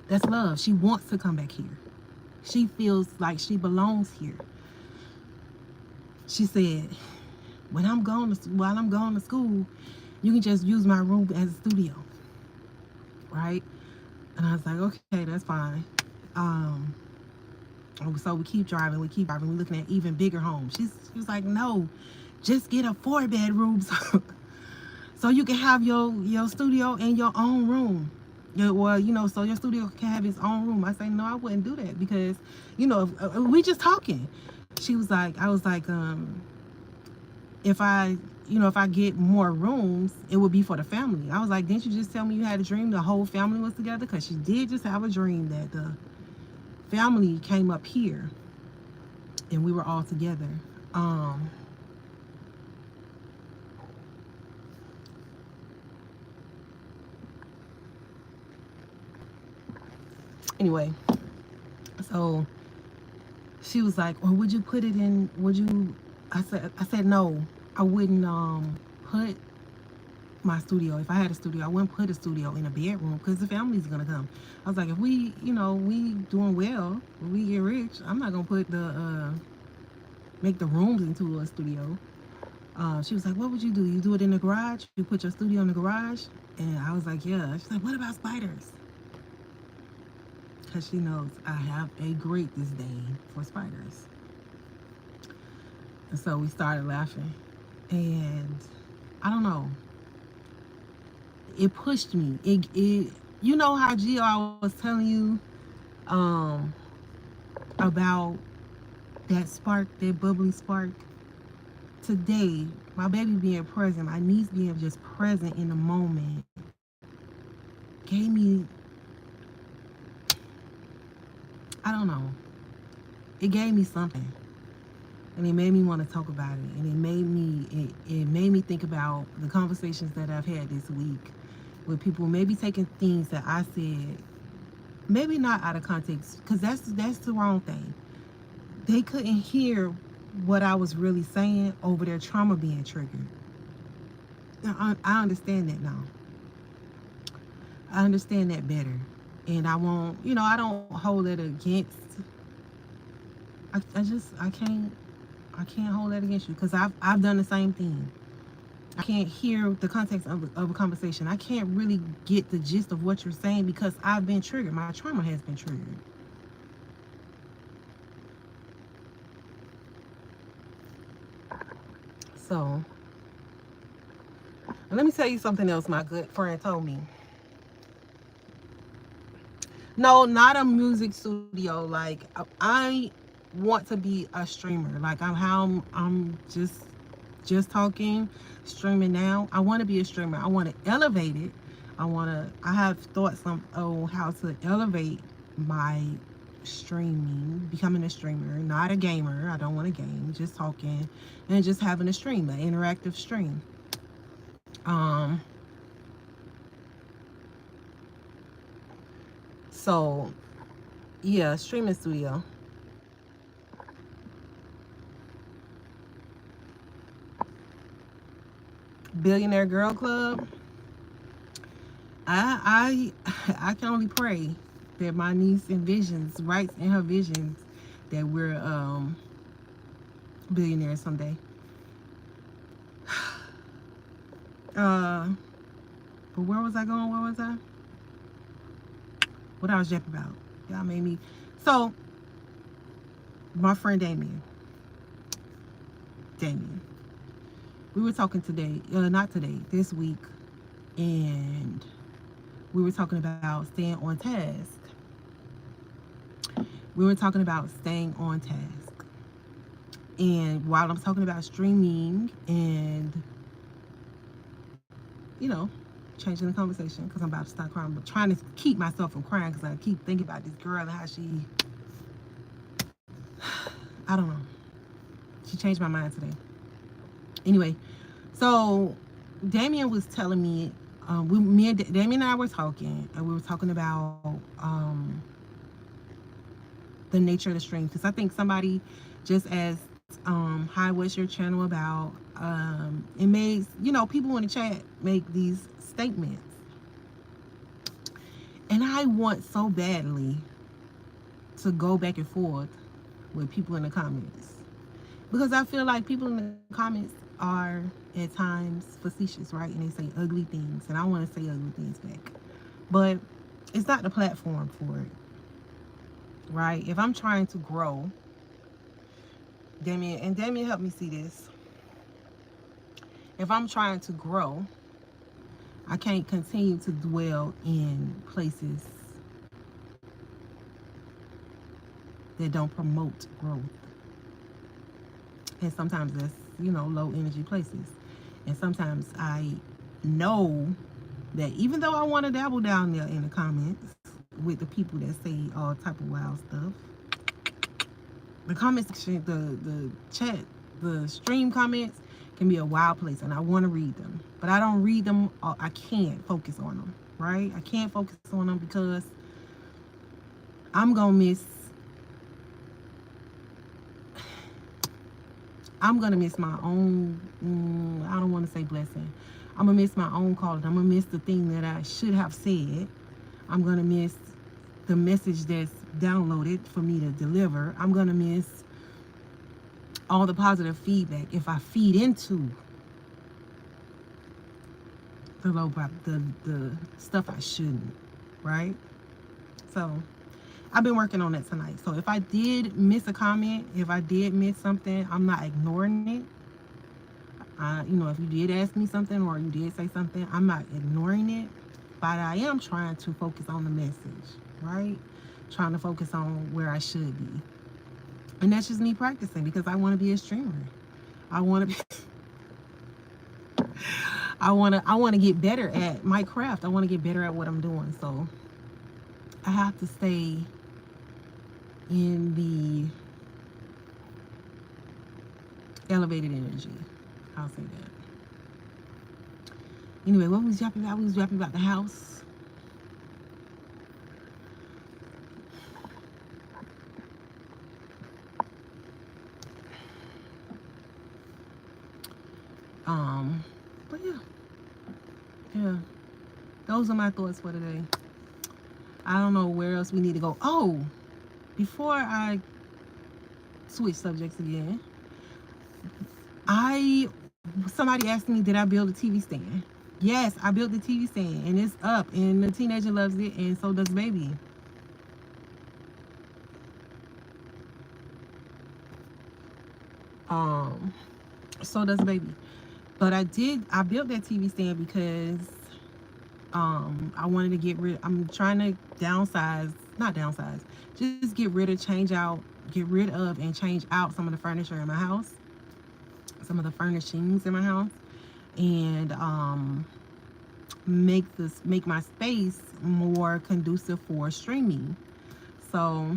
That's love. She wants to come back here. She feels like she belongs here. She said, while I'm going to school, you can just use my room as a studio, right? And I was like, okay, that's fine. So we keep driving, we're looking at even bigger homes. She was like, no, just get a 4-bedroom so you can have your studio and your own room. So your studio can have its own room. I say, no, I wouldn't do that, because, we just talking. I was like, if I get more rooms, it would be for the family. I was like, didn't you just tell me you had a dream the whole family was together? Because she did just have a dream that the family came up here and we were all together. Anyway, so she was like, well, would you put it in, I said no, I wouldn't put my studio. If I had a studio, I wouldn't put a studio in a bedroom, because the family's gonna come. I was like, if we doing well, when we get rich, I'm not gonna put make the rooms into a studio. She was like, what would you do? You do it in the garage? You put your studio in the garage? And I was like, yeah. She's like, what about spiders? Because she knows I have a great disdain for spiders. And so we started laughing. And I don't know. It pushed me. You know how Gio, I was telling you about that spark, that bubbly spark? Today, my baby being present, my niece being just present in the moment, gave me, I don't know, it gave me something. And it made me want to talk about it. And it made me think about the conversations that I've had this week with people maybe taking things that I said, maybe not out of context, because that's the wrong thing. They couldn't hear what I was really saying over their trauma being triggered. I understand that now. I understand that better. And I won't, I don't hold it against, I can't hold that against you, because I've done the same thing. I can't hear the context of a conversation. I can't really get the gist of what you're saying, because I've been triggered. My trauma has been triggered. So, and let me tell you something else my good friend told me. No, not a music studio. Like, I want to be a streamer. Like, I'm just talking, streaming now. I want to be a streamer. I want to elevate it. I have thoughts on how to elevate my streaming, becoming a streamer, not a gamer. I don't want to game, just talking and just having a stream, an interactive stream. So yeah, streaming studio. Billionaire Girl Club. I can only pray that my niece envisions, writes in her visions, that we're billionaires someday. But where was I going? Where was I? What I was yapping about. Y'all made me. So, my friend Damien, we were talking today, not today, this week, and we were talking about staying on task. We were talking about staying on task. And while I'm talking about streaming and, you know, changing the conversation because I'm about to start crying, but trying to keep myself from crying because I keep thinking about this girl and how she, I don't know. She changed my mind today. Anyway, so Damien was telling me, me and Damien and I were talking, and we were talking about the nature of the stream. Because I think somebody just asked, hi, what's your channel about? It made, people in the chat make these statements. And I want so badly to go back and forth with people in the comments. Because I feel like people in the comments are at times facetious, right? And they say ugly things. And I want to say ugly things back. But it's not the platform for it. Right? If I'm trying to grow, Damien helped me see this. If I'm trying to grow, I can't continue to dwell in places that don't promote growth. And sometimes that's, low energy places. And sometimes I know that even though I want to dabble down there in the comments with the people that say all type of wild stuff, the comment section, the chat, the stream comments can be a wild place, and I want to read them, but I don't read them. I can't focus on them, right? I can't focus on them because I'm gonna miss my own. I don't want to say blessing. I'm gonna miss my own calling. I'm gonna miss the thing that I should have said. I'm gonna miss the message that's downloaded for me to deliver. I'm gonna miss all the positive feedback if I feed into the stuff I shouldn't, right? So I've been working on that tonight. So if I did miss a comment, if I did miss something, I'm not ignoring it. If you did ask me something or you did say something, I'm not ignoring it, but I am trying to focus on the message, right? Trying to focus on where I should be. And that's just me practicing because I want to be a streamer. I want to get better at my craft. I want to get better at what I'm doing. So I have to stay in the elevated energy. I'll say that. Anyway, what was yapping about? We was yapping about the house. But yeah, those are my thoughts for today. I don't know where else we need to go. Oh, before I switch subjects again, somebody asked me, did I build a TV stand? Yes, I built the TV stand, and it's up, and the teenager loves it, and so does baby. So does baby. But I built that TV stand because I wanted to I'm trying to not downsize, just get rid of and change out some of the furniture in my house, some of the furnishings in my house, and make my space more conducive for streaming. So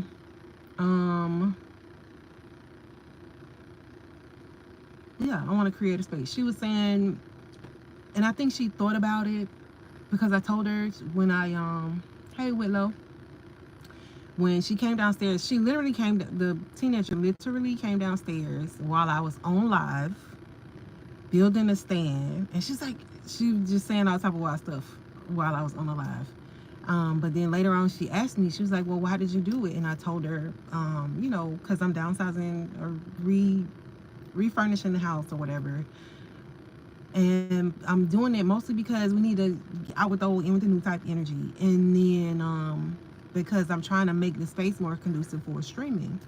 yeah, I want to create a space. She was saying, and I think she thought about it because I told her when hey Whitlow, when she came downstairs, the teenager literally came downstairs while I was on live, building a stand, and she was just saying all type of wild stuff while I was on the live. But then later on, she asked me, she was like, well, why did you do it? And I told her, because I'm downsizing or refurnishing the house or whatever. And I'm doing it mostly because we need to get out with the old in with the new type energy. And then because I'm trying to make the space more conducive for streaming.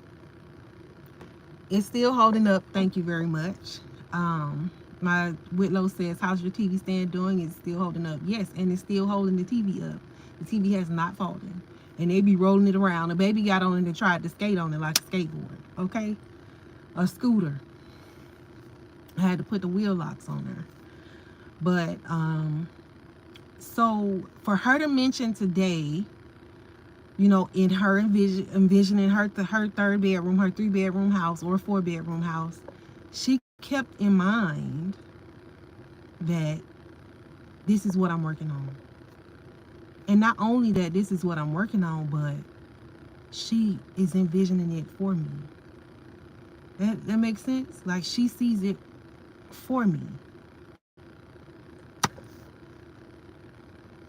It's still holding up. Thank you very much. My Whitlow says, how's your TV stand doing? It's still holding up. Yes, and it's still holding the TV up. The TV has not fallen. And they be rolling it around. The baby got on it and tried to skate on it like a skateboard. Okay? A scooter. I had to put the wheel locks on there. But, so for her to mention today, you know, in her envisioning her third bedroom, her 3-bedroom house or 4-bedroom house, she kept in mind that this is what I'm working on. And not only that this is what I'm working on, but she is envisioning it for me. That makes sense? Like, she sees it for me.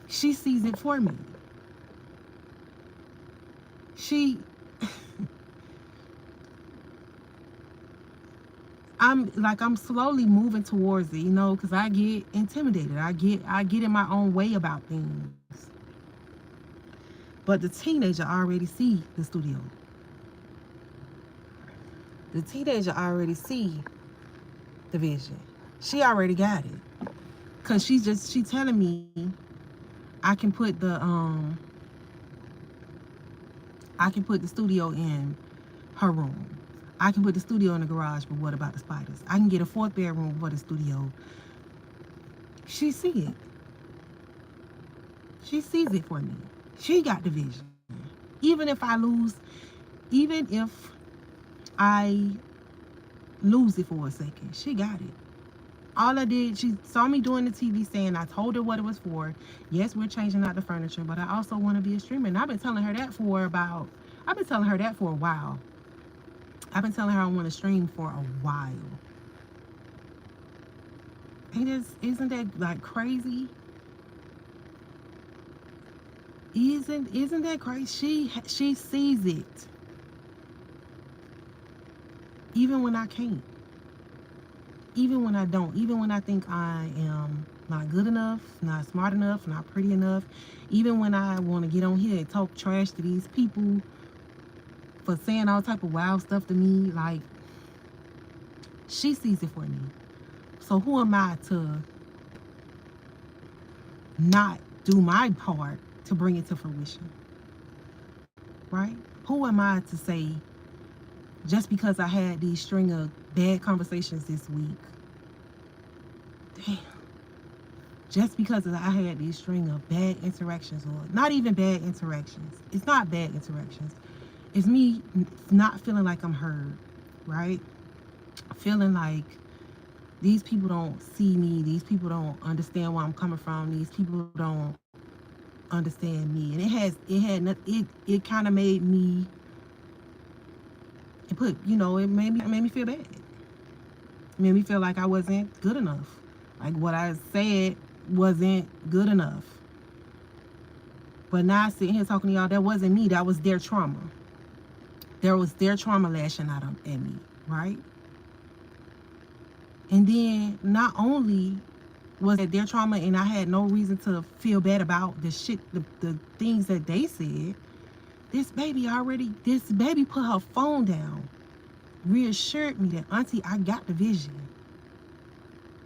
She sees it for me. I'm slowly moving towards it, you know, because I get intimidated. I get in my own way about things. But the teenager already see the studio. The teenager already see the vision. She already got it. Cause she telling me I can put the studio in her room. I can put the studio in the garage, but what about the spiders? I can get a 4th bedroom for the studio. She see it. She sees it for me. She got the vision. Even if I lose it for a second, she got it. All I did, she saw me doing the TV stand. I told her what it was for. Yes, we're changing out the furniture, but I also want to be a streamer. And I've been telling her that for a while. I've been telling her I want to stream for a while. Isn't that like crazy? Isn't that crazy? She sees it. Even when I can't. Even when I don't. Even when I think I am not good enough, not smart enough, not pretty enough. Even when I want to get on here and talk trash to these people for saying all type of wild stuff to me. Like, she sees it for me. So who am I to not do my part to bring it to fruition? Right? Who am I to say, just because I had these string of bad conversations this week, damn, just because I had these string of bad interactions, or not even bad interactions, it's not bad interactions, it's me not feeling like I'm heard, right? Feeling like these people don't see me, these people don't understand where I'm coming from, these people don't understand me. And it kind of made me, it made me feel bad. It made me feel like I wasn't good enough. Like, what I said wasn't good enough. But now sitting here talking to y'all, that wasn't me, that was their trauma. There was their trauma lashing out at me, right? And then not only was it their trauma and I had no reason to feel bad about the things that they said, this baby put her phone down, reassured me that, Auntie, I got the vision.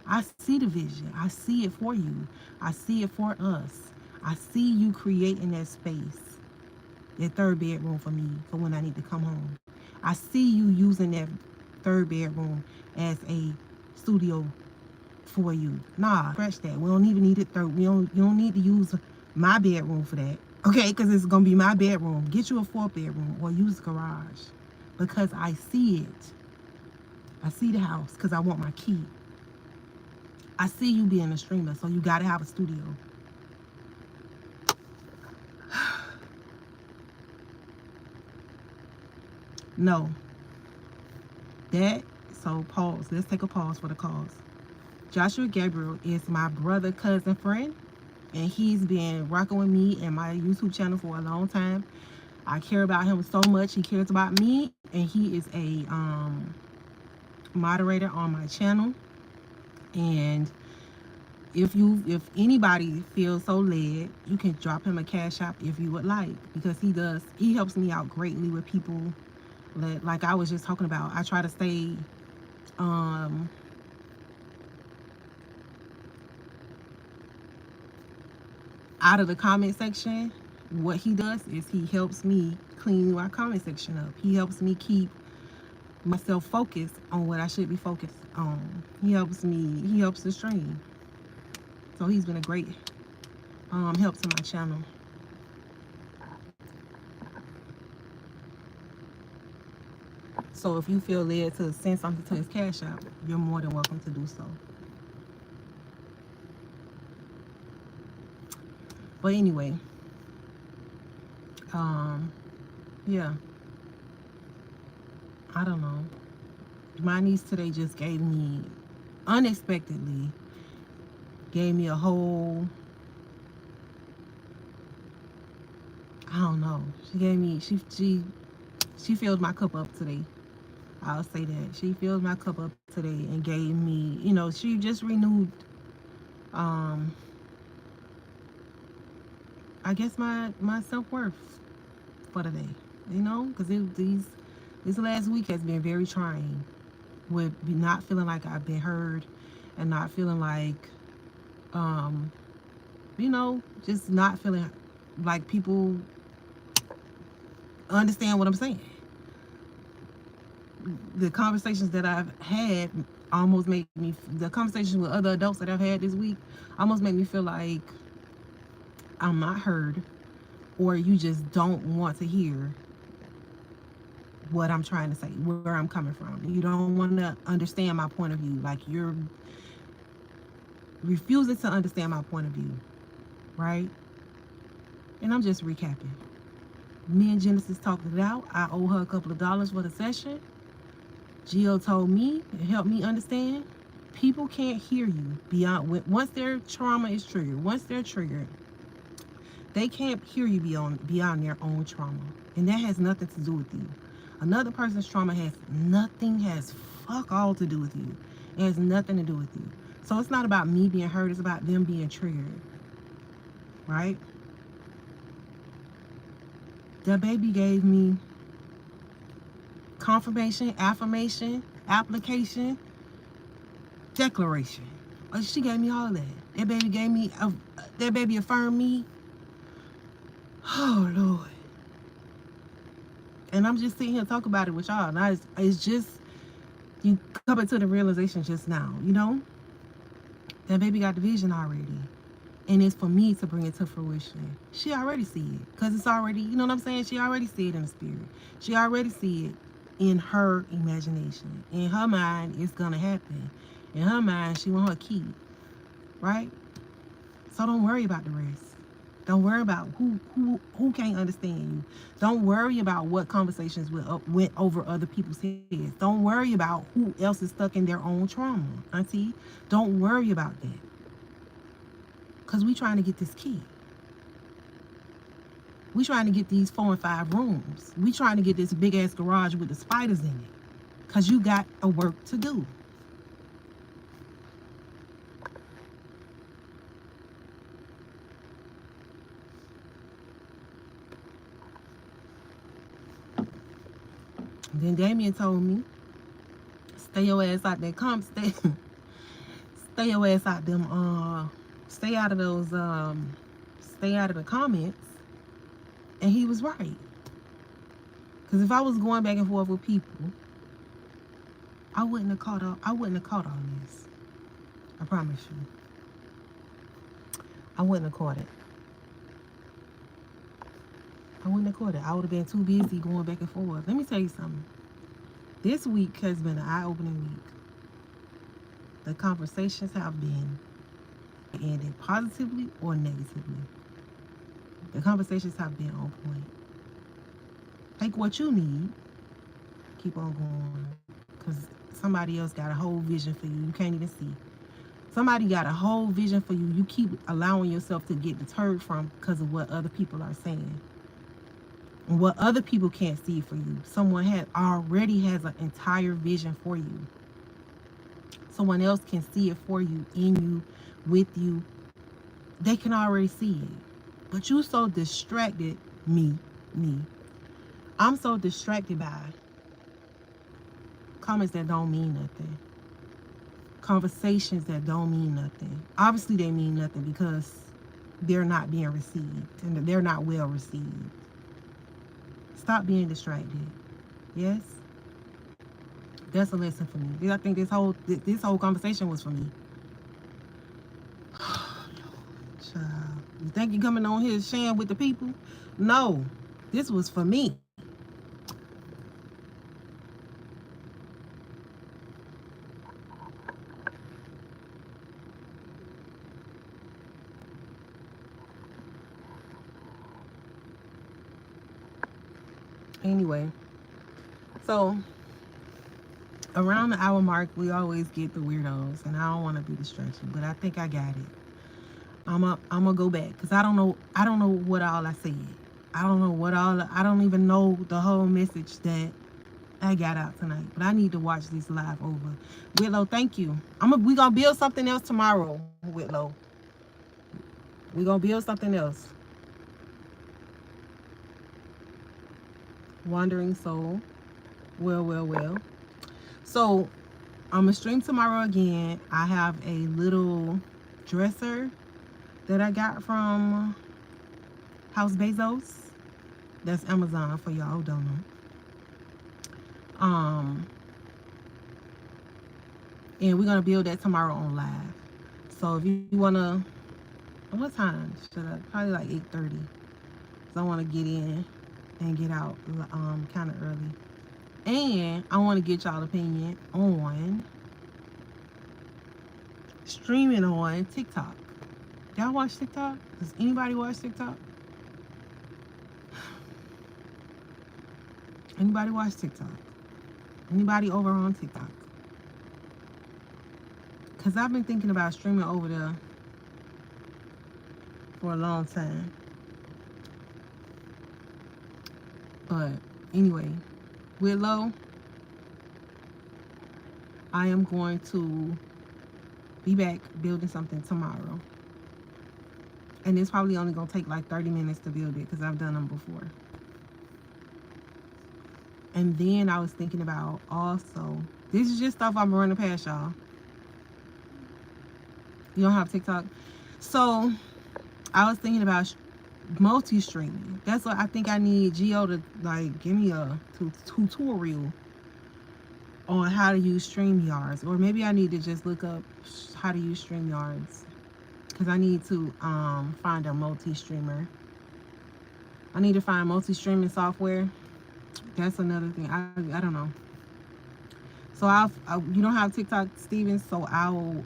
I see the vision. I see it for you. I see it for us. I see you creating that space, that 3rd bedroom for me, for when I need to come home. I see you using that 3rd bedroom as a studio for you. Nah, scratch that. We don't even need it third. You don't need to use my bedroom for that. Okay, because it's gonna be my bedroom. Get you a 4th bedroom or use the garage. Because I see it. I see the house because I want my key. I see you being a streamer, so you gotta have a studio. No. So pause. Let's take a pause for the cause. Joshua Gabriel is my brother, cousin, friend, and he's been rocking with me and my YouTube channel for a long time. I care about him so much. He cares about me, and he is a moderator on my channel. And if anybody feels so led, you can drop him a cash app if you would like, because he helps me out greatly with people that, like I was just talking about. I try to stay um out of the comment section. What he does is he helps me clean my comment section up. He helps me keep myself focused on what I should be focused on. He helps the stream. So he's been a great help to my channel. So if you feel led to send something to his cash app, you're more than welcome to do so. But anyway, yeah, I don't know. My niece today just gave me, unexpectedly, gave me a whole, I don't know. She gave me, she filled my cup up today. I'll say that. She filled my cup up today and gave me, she just renewed, um, I guess my self-worth for the day, because this last week has been very trying, with not feeling like I've been heard, and not feeling like, just not feeling like people understand what I'm saying. The conversations that I've had almost make me, the conversations with other adults that I've had this week almost make me feel like I'm not heard, or you just don't want to hear what I'm trying to say, where I'm coming from. You don't want to understand my point of view. Like, you're refusing to understand my point of view, right? And I'm just recapping. Me and Genesis talked it out. I owe her a couple of dollars for the session. Gio told me and helped me understand. People can't hear you once their trauma is triggered. Once they're triggered, they can't hear you beyond their own trauma, and that has nothing to do with you. Another person's trauma has fuck all to do with you. It has nothing to do with you. So it's not about me being hurt. It's about them being triggered, right? That baby gave me confirmation, affirmation, application, declaration. She gave me all that. That baby gave me, that baby affirmed me. Oh, Lord. And I'm just sitting here talking about it with y'all. And it's just, you coming to the realization just now, That baby got the vision already. And it's for me to bring it to fruition. She already see it. Because it's already, you know what I'm saying? She already see it in the spirit. She already see it in her imagination. In her mind, it's going to happen. In her mind, she want her key. Right? So don't worry about the rest. Don't worry about who can't understand you. Don't worry about what conversations went over other people's heads. Don't worry about who else is stuck in their own trauma, Auntie. Don't worry about that. Because we trying to get this key. We trying to get these 4 and 5 rooms. We trying to get this big ass garage with the spiders in it. Because you got a work to do. Then Damien told me, stay your ass out there. Stay your ass out them, stay out of those, stay out of the comments. And he was right. Because if I was going back and forth with people, I wouldn't have caught all this. I promise you. I wouldn't have caught it. I would have been too busy going back and forth. Let me tell you something. This week has been an eye-opening week. The conversations have been ended positively or negatively. The conversations have been on point. Take what you need. Keep on going. Because somebody else got a whole vision for you. You can't even see. Somebody got a whole vision for you. You keep allowing yourself to get deterred from because of what other people are saying. And what other people can't see for you. Someone already has an entire vision for you. Someone else can see it for you, in you, with you, they can already see it. But you so distracted, me. I'm so distracted by comments that don't mean nothing. Conversations that don't mean nothing. Obviously they mean nothing because they're not being received and they're not well received. Stop being distracted. Yes? That's a lesson for me. I think this whole conversation was for me. Child, you think you're coming on here sharing with the people? No, this was for me. Anyway, so around the hour mark, we always get the weirdos, and I don't want to be distracted, but I think I got it. I'm gonna go back because I don't know what all I said. I don't even know the whole message that I got out tonight, but I need to watch this live over. Whitlow, thank you. We gonna build something else tomorrow, Whitlow. We gonna build something else. Wandering Soul. Well. So I'm gonna stream tomorrow again. I have a little dresser that I got from House Bezos. That's Amazon for y'all who don't know. And we're gonna build that tomorrow on live. So if you wanna, what time should I? Probably like 8:30. So I wanna get in and get out kind of early. And I want to get y'all opinion on streaming on TikTok. Y'all watch TikTok? Does anybody watch TikTok? Anybody watch TikTok? Anybody over on TikTok? Because I've been thinking about streaming over there for a long time. But anyway, Willow, I am going to be back building something tomorrow. And it's probably only going to take like 30 minutes to build it because I've done them before. And then I was thinking about also, this is just stuff I'm running past y'all. You don't have TikTok? So I was thinking about multi-streaming. That's what I think I need Gio to like give me a tutorial on how to use StreamYards, or maybe I need to just look up how to use StreamYards because I need to find a multi-streamer. I need to find multi-streaming software. That's another thing. I don't know. So you don't have TikTok, Steven, so I'll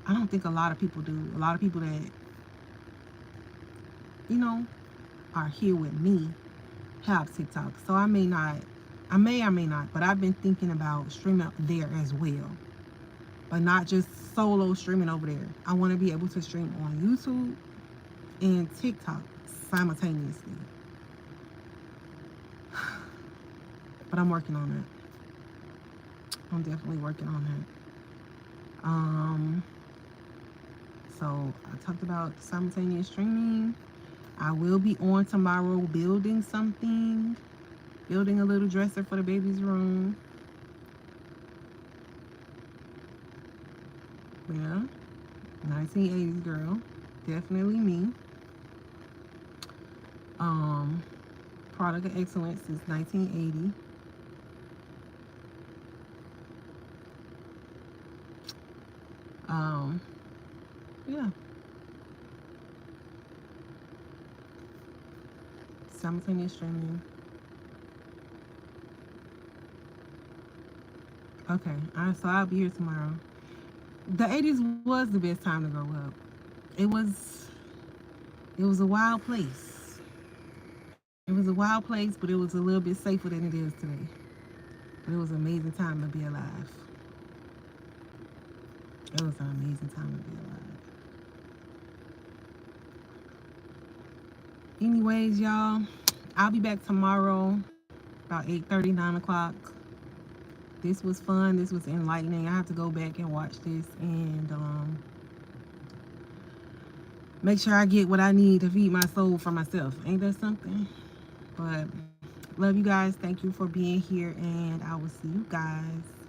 I don't think a lot of people do. A lot of people that are here with me have TikTok. So I may or may not, but I've been thinking about streaming there as well. But not just solo streaming over there. I want to be able to stream on YouTube and TikTok simultaneously. But I'm working on that. I'm definitely working on that. So I talked about simultaneous streaming. I will be on tomorrow building something. Building a little dresser for the baby's room. Yeah. 1980s girl. Definitely me. Product of excellence is 1980. Yeah. Simultaneous streaming. Okay, so I'll be here tomorrow. The 80s was the best time to grow up. It was a wild place. It was a wild place, but it was a little bit safer than it is today. But it was an amazing time to be alive. It was an amazing time to be alive. Anyways, y'all, I'll be back tomorrow about 8:30, 9 o'clock. This was fun. This was enlightening. I have to go back and watch this and make sure I get what I need to feed my soul for myself. Ain't that something? But love you guys. Thank you for being here, and I will see you guys